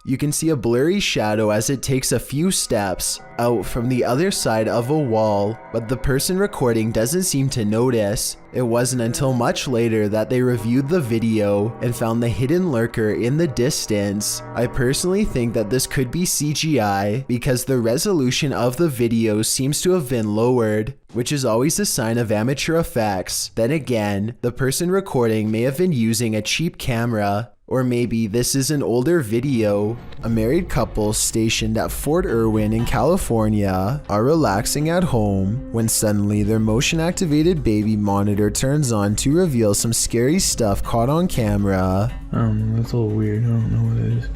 You can see a blurry shadow as it takes a few steps out from the other side of a wall, but the person recording doesn't seem to notice. It wasn't until much later that they reviewed the video and found the hidden lurker in the distance. I personally think that this could be CGI because the resolution of the video seems to have been lowered, which is always a sign of amateur effects. Then again, the person recording may have been using a cheap camera. Or maybe this is an older video. A married couple stationed at Fort Irwin in California are relaxing at home when suddenly their motion-activated baby monitor turns on to reveal some scary stuff caught on camera. That's a little weird. I don't know what it is.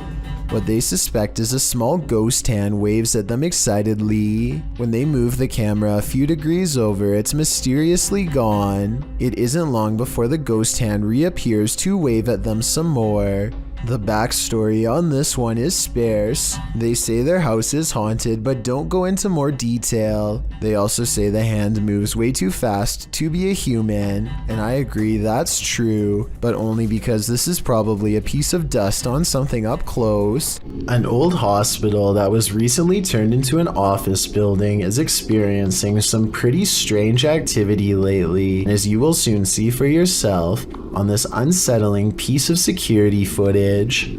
What they suspect is a small ghost hand waves at them excitedly. When they move the camera a few degrees over, it's mysteriously gone. It isn't long before the ghost hand reappears to wave at them some more. The backstory on this one is sparse. They say their house is haunted but don't go into more detail. They also say the hand moves way too fast to be a human, and I agree that's true, but only because this is probably a piece of dust on something up close. An old hospital that was recently turned into an office building is experiencing some pretty strange activity lately, and as you will soon see for yourself on this unsettling piece of security footage.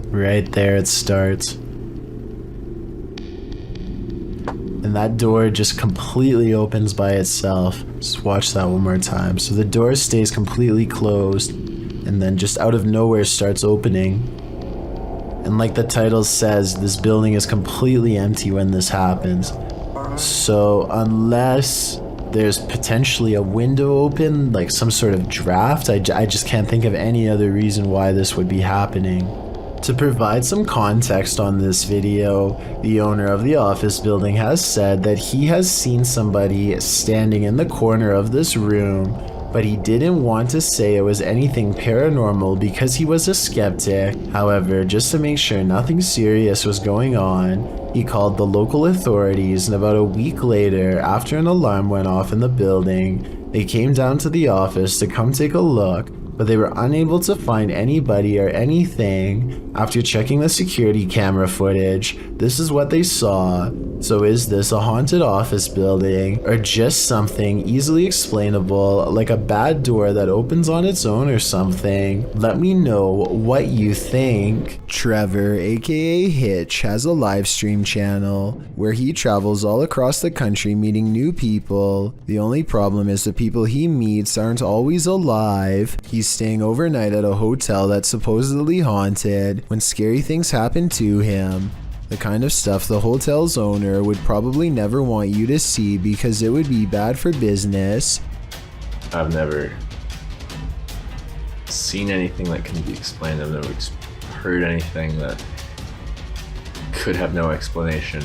Right there it starts. And that door just completely opens by itself. Just watch that one more time. So the door stays completely closed and then just out of nowhere starts opening. And like the title says, this building is completely empty when this happens. So unless there's potentially a window open, like some sort of draft, I just can't think of any other reason why this would be happening. To provide some context on this video, the owner of the office building has said that he has seen somebody standing in the corner of this room, but he didn't want to say it was anything paranormal because he was a skeptic. However, just to make sure nothing serious was going on, he called the local authorities, and about a week later, after an alarm went off in the building, they came down to the office to come take a look, but they were unable to find anybody or anything. After checking the security camera footage, this is what they saw. So is this a haunted office building or just something easily explainable, like a bad door that opens on its own or something? Let me know what you think. Trevor, aka Hitch, has a live stream channel where he travels all across the country meeting new people. The only problem is the people he meets aren't always alive. He's staying overnight at a hotel that's supposedly haunted when scary things happen to him. The kind of stuff the hotel's owner would probably never want you to see because it would be bad for business. I've never seen anything that can be explained. I've never heard anything that could have no explanation.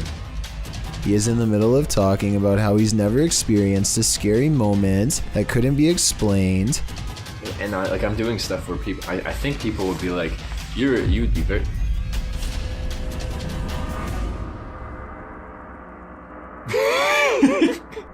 He is in the middle of talking about how he's never experienced a scary moment that couldn't be explained. And I'm doing stuff where people, I think people would be like, you'd be very...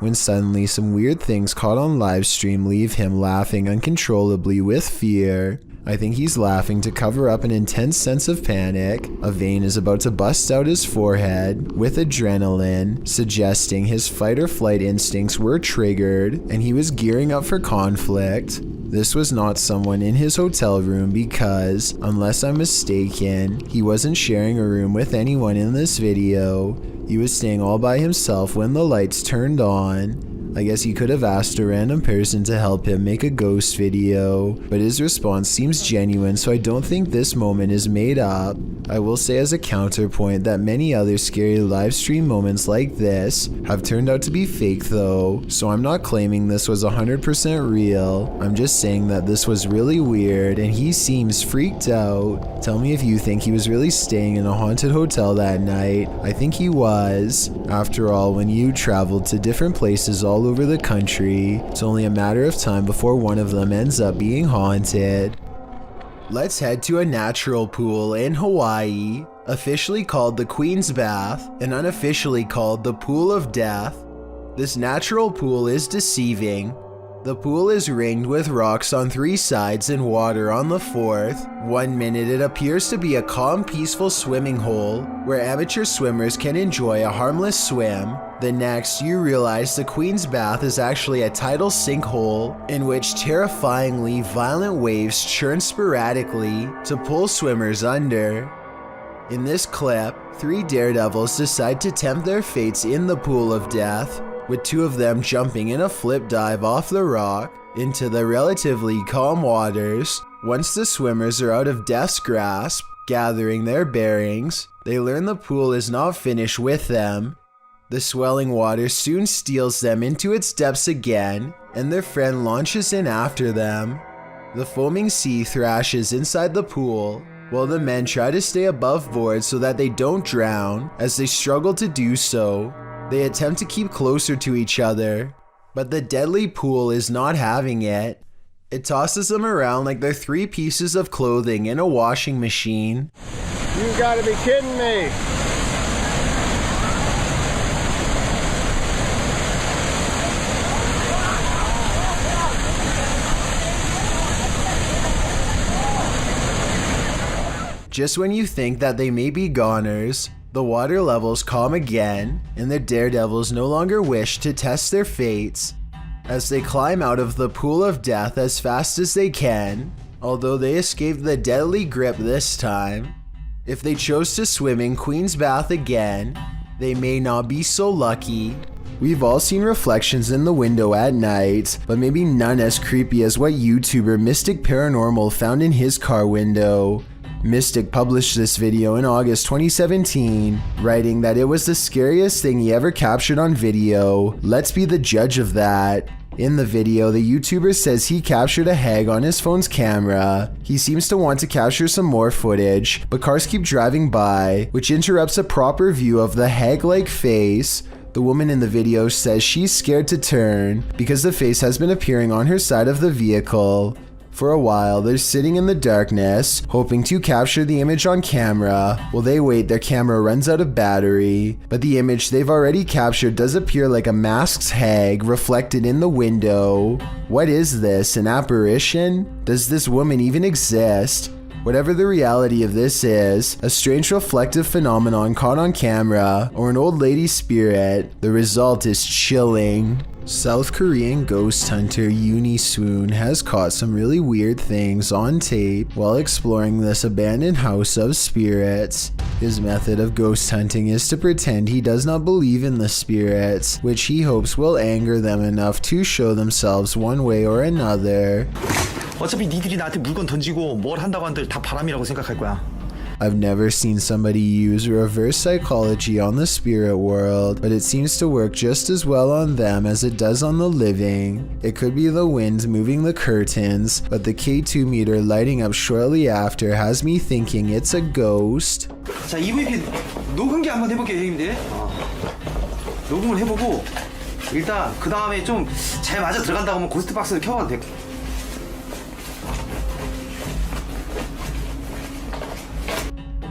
When suddenly some weird things caught on live stream leave him laughing uncontrollably with fear. I think he's laughing to cover up an intense sense of panic. A vein is about to bust out his forehead with adrenaline, suggesting his fight or flight instincts were triggered and he was gearing up for conflict. This was not someone in his hotel room because, unless I'm mistaken, he wasn't sharing a room with anyone in this video. He was staying all by himself when the lights turned on. I guess he could have asked a random person to help him make a ghost video, but his response seems genuine, so I don't think this moment is made up. I will say as a counterpoint that many other scary live stream moments like this have turned out to be fake though, so I'm not claiming this was 100% real. I'm just saying that this was really weird and he seems freaked out. Tell me if you think he was really staying in a haunted hotel that night. I think he was. After all, when you traveled to different places all over the country, it's only a matter of time before one of them ends up being haunted. Let's head to a natural pool in Hawaii, officially called the Queen's Bath and unofficially called the Pool of Death. This natural pool is deceiving. The pool is ringed with rocks on 3 sides and water on the 4th. 1 minute it appears to be a calm, peaceful swimming hole where amateur swimmers can enjoy a harmless swim. The next, you realize the Queen's Bath is actually a tidal sinkhole in which terrifyingly violent waves churn sporadically to pull swimmers under. In this clip, 3 daredevils decide to tempt their fates in the pool of death, with 2 of them jumping in a flip dive off the rock into the relatively calm waters. Once the swimmers are out of death's grasp, gathering their bearings, they learn the pool is not finished with them. The swelling water soon steals them into its depths again, and their friend launches in after them. The foaming sea thrashes inside the pool, while the men try to stay above board so that they don't drown. As they struggle to do so, they attempt to keep closer to each other, but the deadly pool is not having it. It tosses them around like they're 3 pieces of clothing in a washing machine. You gotta be kidding me! Just when you think that they may be goners, the water levels calm again, and the daredevils no longer wish to test their fates as they climb out of the pool of death as fast as they can, although they escaped the deadly grip this time. If they chose to swim in Queen's Bath again, they may not be so lucky. We've all seen reflections in the window at night, but maybe none as creepy as what YouTuber Mystic Paranormal found in his car window. Mystic published this video in August 2017, writing that it was the scariest thing he ever captured on video. Let's be the judge of that. In the video, the YouTuber says he captured a hag on his phone's camera. He seems to want to capture some more footage, but cars keep driving by, which interrupts a proper view of the hag-like face. The woman in the video says she's scared to turn because the face has been appearing on her side of the vehicle. For a while, they're sitting in the darkness, hoping to capture the image on camera. While they wait, their camera runs out of battery, but the image they've already captured does appear like a masked hag reflected in the window. What is this, an apparition? Does this woman even exist? Whatever the reality of this is, a strange reflective phenomenon caught on camera, or an old lady's spirit, the result is chilling. South Korean ghost hunter Uni Swoon has caught some really weird things on tape while exploring this abandoned house of spirits. His method of ghost hunting is to pretend he does not believe in the spirits, which he hopes will anger them enough to show themselves one way or another. 어차피 니들이 나한테 물건 던지고 뭘 한다고 한들 다 바람이라고 생각할 거야. I've never seen somebody use reverse psychology on the spirit world, but it seems to work just as well on them as it does on the living. It could be the wind moving the curtains, but the K2 meter lighting up shortly after has me thinking it's a ghost. 자, EVP 녹음기 한번 해볼게요, 형님들. 녹음을 해보고 일단 그 다음에 좀 잘 맞아 들어간다고 하면 고스트 박스를 켜봐도 돼.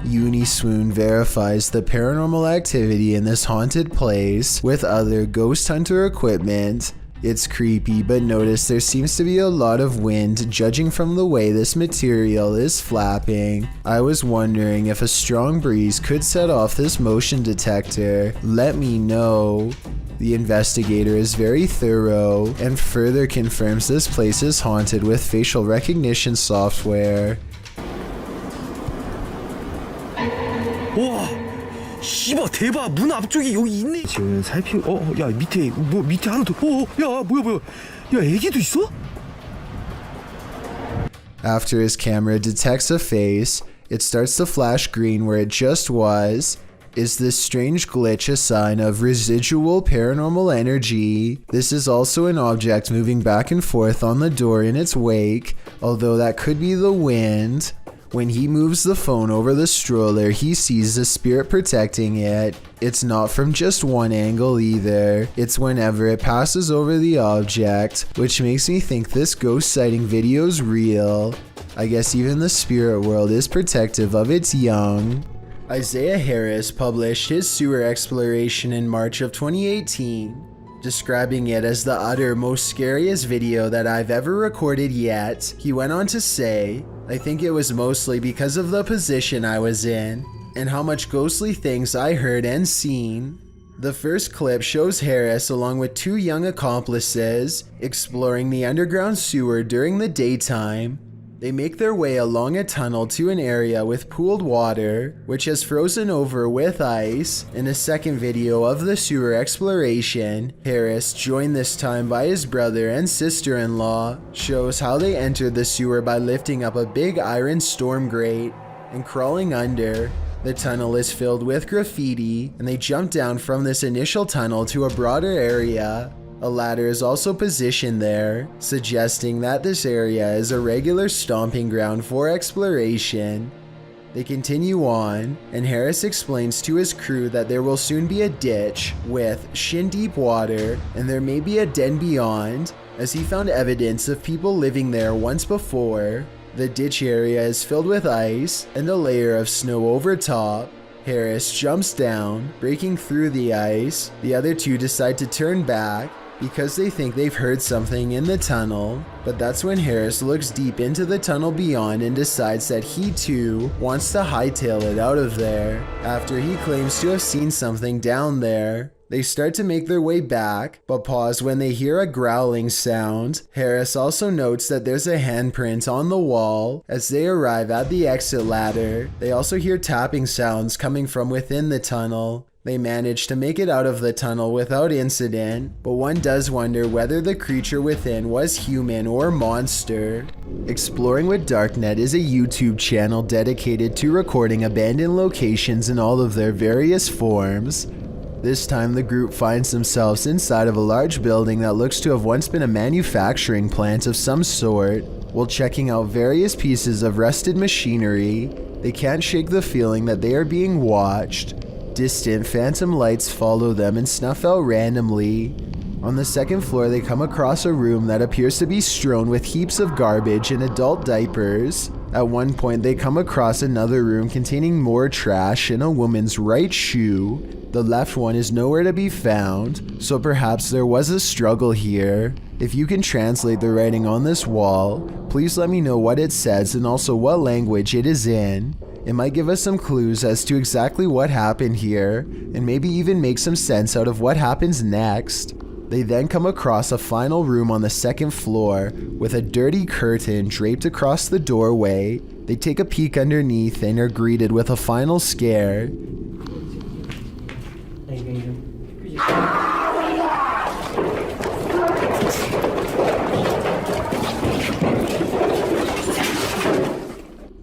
Uni Swoon verifies the paranormal activity in this haunted place with other ghost hunter equipment. It's creepy, but notice there seems to be a lot of wind judging from the way this material is flapping. I was wondering if a strong breeze could set off this motion detector. Let me know. The investigator is very thorough and further confirms this place is haunted with facial recognition software. 와, 씨발 대박. 문 앞쪽에 여기 있네. 지금 살피고 야 밑에 뭐 밑에 하나 더. 야 뭐야 야 애기도 있어? After his camera detects a face, it starts to flash green where it just was. Is this strange glitch a sign of residual paranormal energy? This is also an object moving back and forth on the door in its wake, although that could be the wind. When he moves the phone over the stroller, he sees the spirit protecting it. It's not from just one angle either. It's whenever it passes over the object, which makes me think this ghost sighting video's real. I guess even the spirit world is protective of its young. Isaiah Harris published his sewer exploration in March of 2018. describing it as the utter most scariest video that I've ever recorded yet. He went on to say, "I think it was mostly because of the position I was in and how much ghostly things I heard and seen." The first clip shows Harris along with two young accomplices exploring the underground sewer during the daytime. They make their way along a tunnel to an area with pooled water, which has frozen over with ice. In a second video of the sewer exploration, Harris, joined this time by his brother and sister-in-law, shows how they entered the sewer by lifting up a big iron storm grate and crawling under. The tunnel is filled with graffiti, and they jump down from this initial tunnel to a broader area. A ladder is also positioned there, suggesting that this area is a regular stomping ground for exploration. They continue on, and Harris explains to his crew that there will soon be a ditch with shin-deep water, and there may be a den beyond, as he found evidence of people living there once before. The ditch area is filled with ice and a layer of snow over top. Harris jumps down, breaking through the ice. The other two decide to turn back because they think they've heard something in the tunnel, but that's when Harris looks deep into the tunnel beyond and decides that he too wants to hightail it out of there. After he claims to have seen something down there, they start to make their way back, but pause when they hear a growling sound. Harris also notes that there's a handprint on the wall. As they arrive at the exit ladder, they also hear tapping sounds coming from within the tunnel. They manage to make it out of the tunnel without incident, but one does wonder whether the creature within was human or monster. Exploring with Darknet is a YouTube channel dedicated to recording abandoned locations in all of their various forms. This time the group finds themselves inside of a large building that looks to have once been a manufacturing plant of some sort. While checking out various pieces of rusted machinery, they can't shake the feeling that they are being watched. Distant phantom lights follow them and snuff out randomly. On the second floor they come across a room that appears to be strewn with heaps of garbage and adult diapers. At one point they come across another room containing more trash and a woman's right shoe. The left one is nowhere to be found, so perhaps there was a struggle here. If you can translate the writing on this wall, please let me know what it says and also what language it is in. It might give us some clues as to exactly what happened here, and maybe even make some sense out of what happens next. They then come across a final room on the second floor with a dirty curtain draped across the doorway. They take a peek underneath and are greeted with a final scare.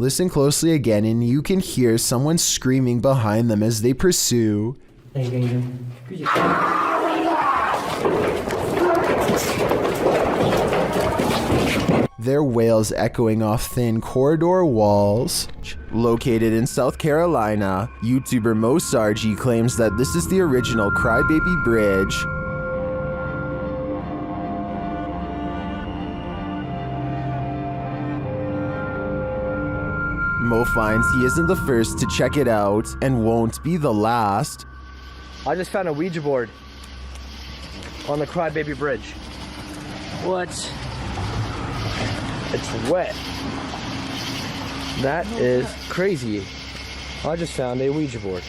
Listen closely again and you can hear someone screaming behind them as they pursue. Their wails echoing off thin corridor walls. Located in South Carolina, YouTuber Mo Sargi claims that this is the original Crybaby Bridge. Mo finds he isn't the first to check it out and won't be the last. I just found a Ouija board on the Crybaby Bridge. What? It's wet. That is crazy. I just found a Ouija board.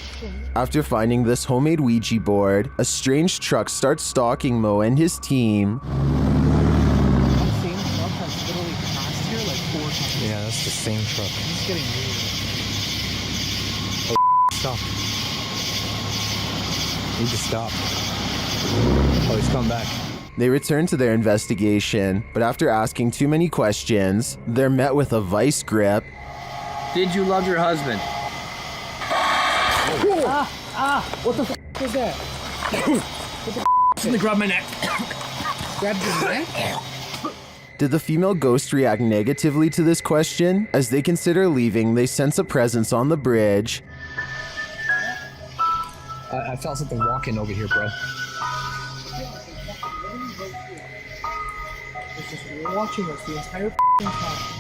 After finding this homemade Ouija board, a strange truck starts stalking Mo and his team. Yeah, that's the same truck. It's getting weird. Oh, stop. Need to stop. Oh, he's come back. They return to their investigation, but after asking too many questions, they're met with a vice grip. Did you love your husband? What the f is that? What the f? Let me grab my neck. Grab your neck? Did the female ghost react negatively to this question? As they consider leaving, they sense a presence on the bridge. I felt something walking over here, bro. It's just watching us the entire f***ing time.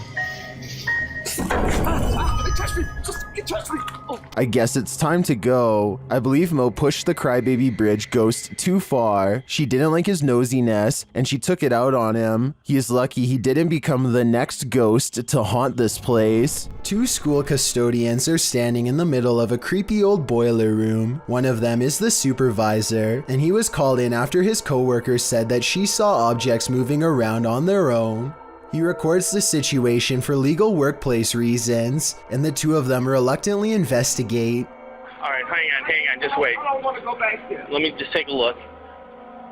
I guess it's time to go. I believe Mo pushed the crybaby bridge ghost too far. She didn't like his nosiness, and she took it out on him. He is lucky he didn't become the next ghost to haunt this place. Two school custodians are standing in the middle of a creepy old boiler room. One of them is the supervisor, and he was called in after his coworker said that she saw objects moving around on their own. He records the situation for legal workplace reasons, and the two of them reluctantly investigate. All right, hang on, just wait. I don't want to go back there. Let me just take a look.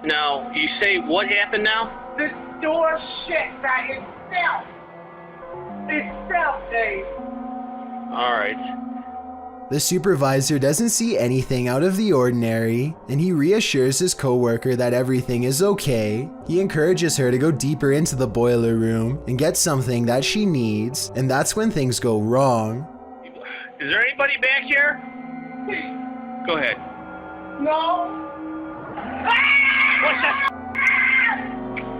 Now, you say what happened now? This door shut by itself. Itself, Dave. All right. The supervisor doesn't see anything out of the ordinary, and he reassures his coworker that everything is okay. He encourages her to go deeper into the boiler room and get something that she needs, and that's when things go wrong. Is there anybody back here? Go ahead. No. What's that?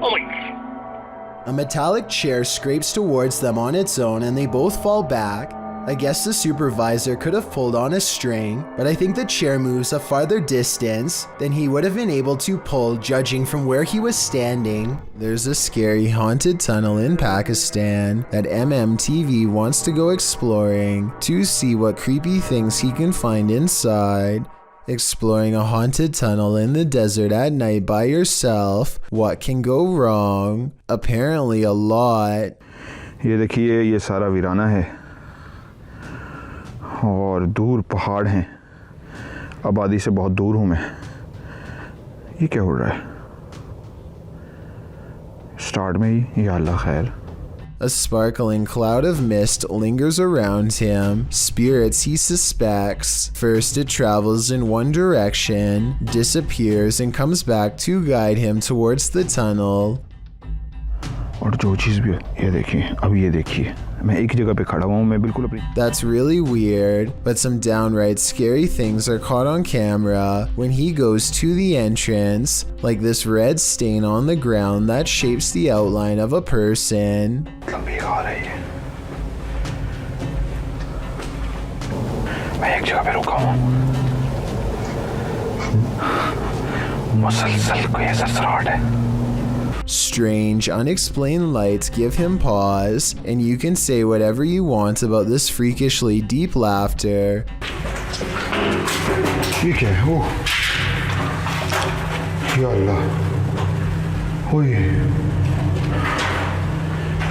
Oh my. A metallic chair scrapes towards them on its own, and they both fall back. I guess the supervisor could have pulled on a string, but I think the chair moves a farther distance than he would have been able to pull judging from where he was standing. There's a scary haunted tunnel in Pakistan that MMTV wants to go exploring to see what creepy things he can find inside. Exploring a haunted tunnel in the desert at night by yourself, what can go wrong? Apparently a lot. ये देखिए ये सारा वीराना है और दूर पहाड़ हैं आबादी से बहुत दूर हूँ मैं ये क्या हो रहा है स्टार्ट में ही या अल्लाह खैर A sparkling cloud of mist lingers around him. Spirits he suspects. First it travels in one direction, disappears, and comes back to guide him towards the tunnel. और जो चीज़ भी ये देखिए अब ये देखिए मैं एक जगह पे खड़ा हूँ मैं बिल्कुल अपनी That's really weird, but some downright scary things are caught on camera when he goes to the entrance, like this red stain on the ground that shapes the outline of a person. लंबी आ रही है मैं एक जगह पे रुका हूँ मुसलसल कोई सरसराहट है Strange, unexplained lights give him pause, and you can say whatever you want about this freakishly deep laughter. ये क्या है ओह या अल्लाह ओए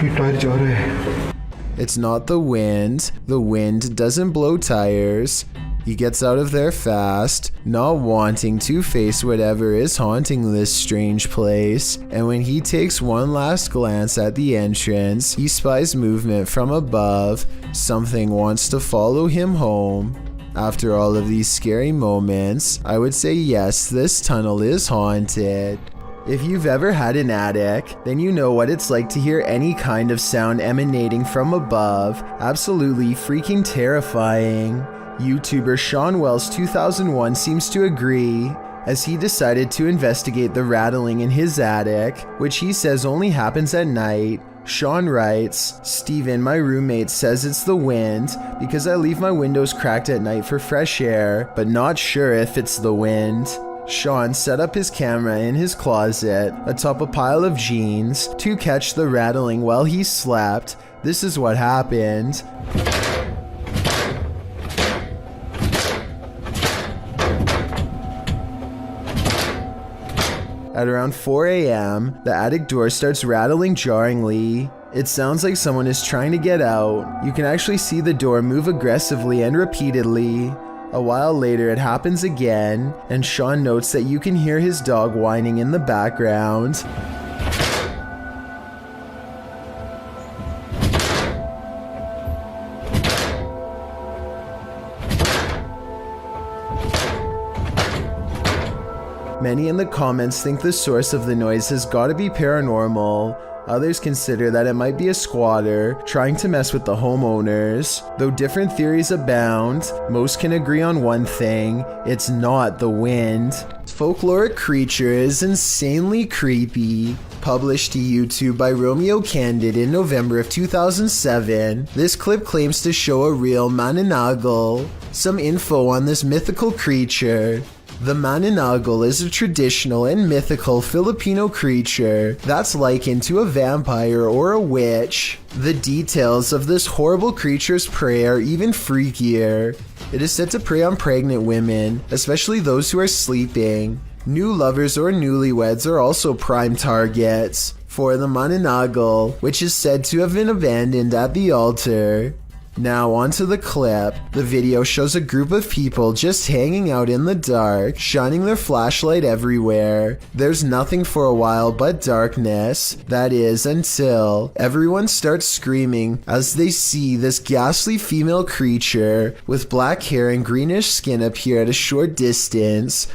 ये टायर जा रहे हैं It's not the wind. The wind doesn't blow tires. He gets out of there fast, not wanting to face whatever is haunting this strange place, and when he takes one last glance at the entrance, he spies movement from above. Something wants to follow him home. After all of these scary moments, I would say yes, this tunnel is haunted. If you've ever had an attic, then you know what it's like to hear any kind of sound emanating from above. Absolutely freaking terrifying. YouTuber Sean Wells 2001 seems to agree, as he decided to investigate the rattling in his attic, which he says only happens at night. Sean writes, Steven, my roommate, says it's the wind because I leave my windows cracked at night for fresh air, but not sure if it's the wind. Sean set up his camera in his closet atop a pile of jeans to catch the rattling while he slept. This is what happened. At around 4 a.m., the attic door starts rattling jarringly. It sounds like someone is trying to get out. You can actually see the door move aggressively and repeatedly. A while later, it happens again, and Sean notes that you can hear his dog whining in the background. Many in the comments think the source of the noise has got to be paranormal. Others consider that it might be a squatter trying to mess with the homeowners. Though different theories abound, most can agree on one thing: it's not the wind. Folkloric creature is insanely creepy. Published to YouTube by Romeo Candid in November of 2007, this clip claims to show a real mananagal. Some info on this mythical creature. The mananagal is a traditional and mythical Filipino creature that's likened to a vampire or a witch. The details of this horrible creature's prey are even freakier. It is said to prey on pregnant women, especially those who are sleeping. New lovers or newlyweds are also prime targets for the mananagal, which is said to have been abandoned at the altar. Now onto the clip. The video shows a group of people just hanging out in the dark, shining their flashlight everywhere. There's nothing for a while but darkness. That is, until everyone starts screaming as they see this ghastly female creature with black hair and greenish skin appear at a short distance.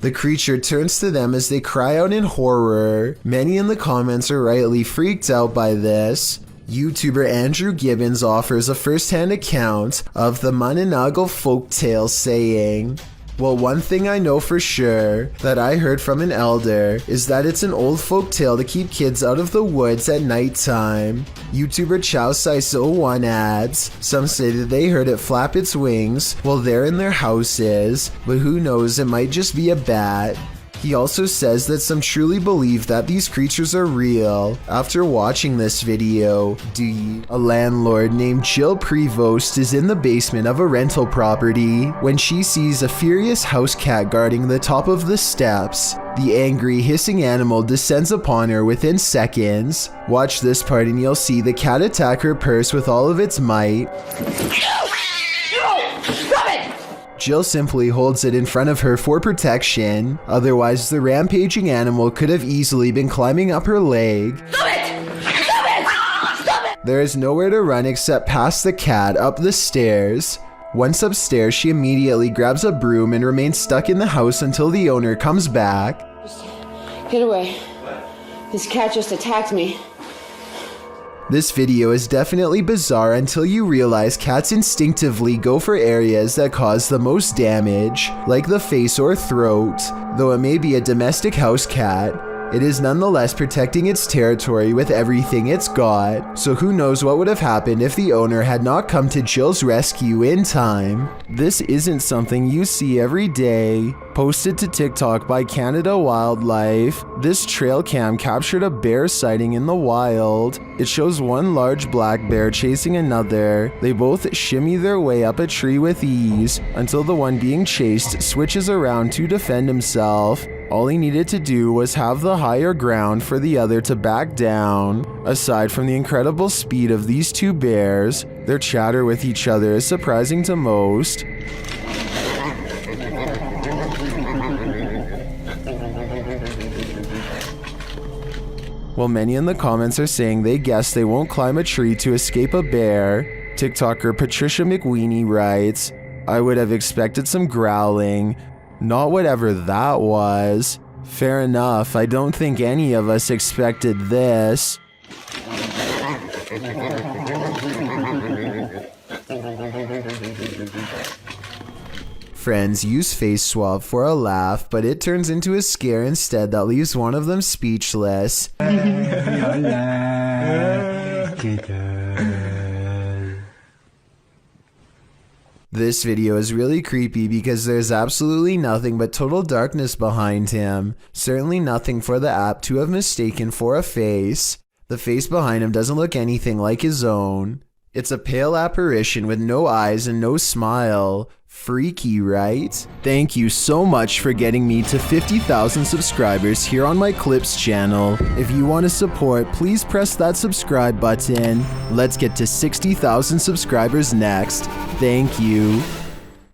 The creature turns to them as they cry out in horror. Many in the comments are rightly freaked out by this. YouTuber Andrew Gibbons offers a first-hand account of the mananagal folktale, saying, "Well, one thing I know for sure that I heard from an elder is that it's an old folk tale to keep kids out of the woods at nighttime." YouTuber Chow Size 01 adds, "Some say that they heard it flap its wings while they're in their houses, but who knows, it might just be a bat." He also says that some truly believe that these creatures are real. After watching this video, a landlord named Jill Prevost is in the basement of a rental property when she sees a furious house cat guarding the top of the steps. The angry, hissing animal descends upon her within seconds. Watch this part and you'll see the cat attack her purse with all of its might. Jill simply holds it in front of her for protection, otherwise the rampaging animal could have easily been climbing up her leg. Stop it! Stop it! Stop it! There is nowhere to run except past the cat up the stairs. Once upstairs, she immediately grabs a broom and remains stuck in the house until the owner comes back. Get away. This cat just attacked me. This video is definitely bizarre until you realize cats instinctively go for areas that cause the most damage, like the face or throat. Though it may be a domestic house cat, it is nonetheless protecting its territory with everything it's got, so who knows what would have happened if the owner had not come to Jill's rescue in time. This isn't something you see every day. Posted to TikTok by Canada Wildlife, this trail cam captured a bear sighting in the wild. It shows one large black bear chasing another. They both shimmy their way up a tree with ease until the one being chased switches around to defend himself. All he needed to do was have the higher ground for the other to back down. Aside from the incredible speed of these two bears, their chatter with each other is surprising to most. While many in the comments are saying they guess they won't climb a tree to escape a bear, TikToker Patricia McWeenie writes, "I would have expected some growling. Not whatever that was. Fair enough, I don't think any of us expected this." Friends use face swap for a laugh, but it turns into a scare instead that leaves one of them speechless. This video is really creepy because there's absolutely nothing but total darkness behind him. Certainly nothing for the app to have mistaken for a face. The face behind him doesn't look anything like his own. It's a pale apparition with no eyes and no smile. Freaky, right? Thank you so much for getting me to 50,000 subscribers here on my Clips channel. If you want to support, please press that subscribe button. Let's get to 60,000 subscribers next. Thank you.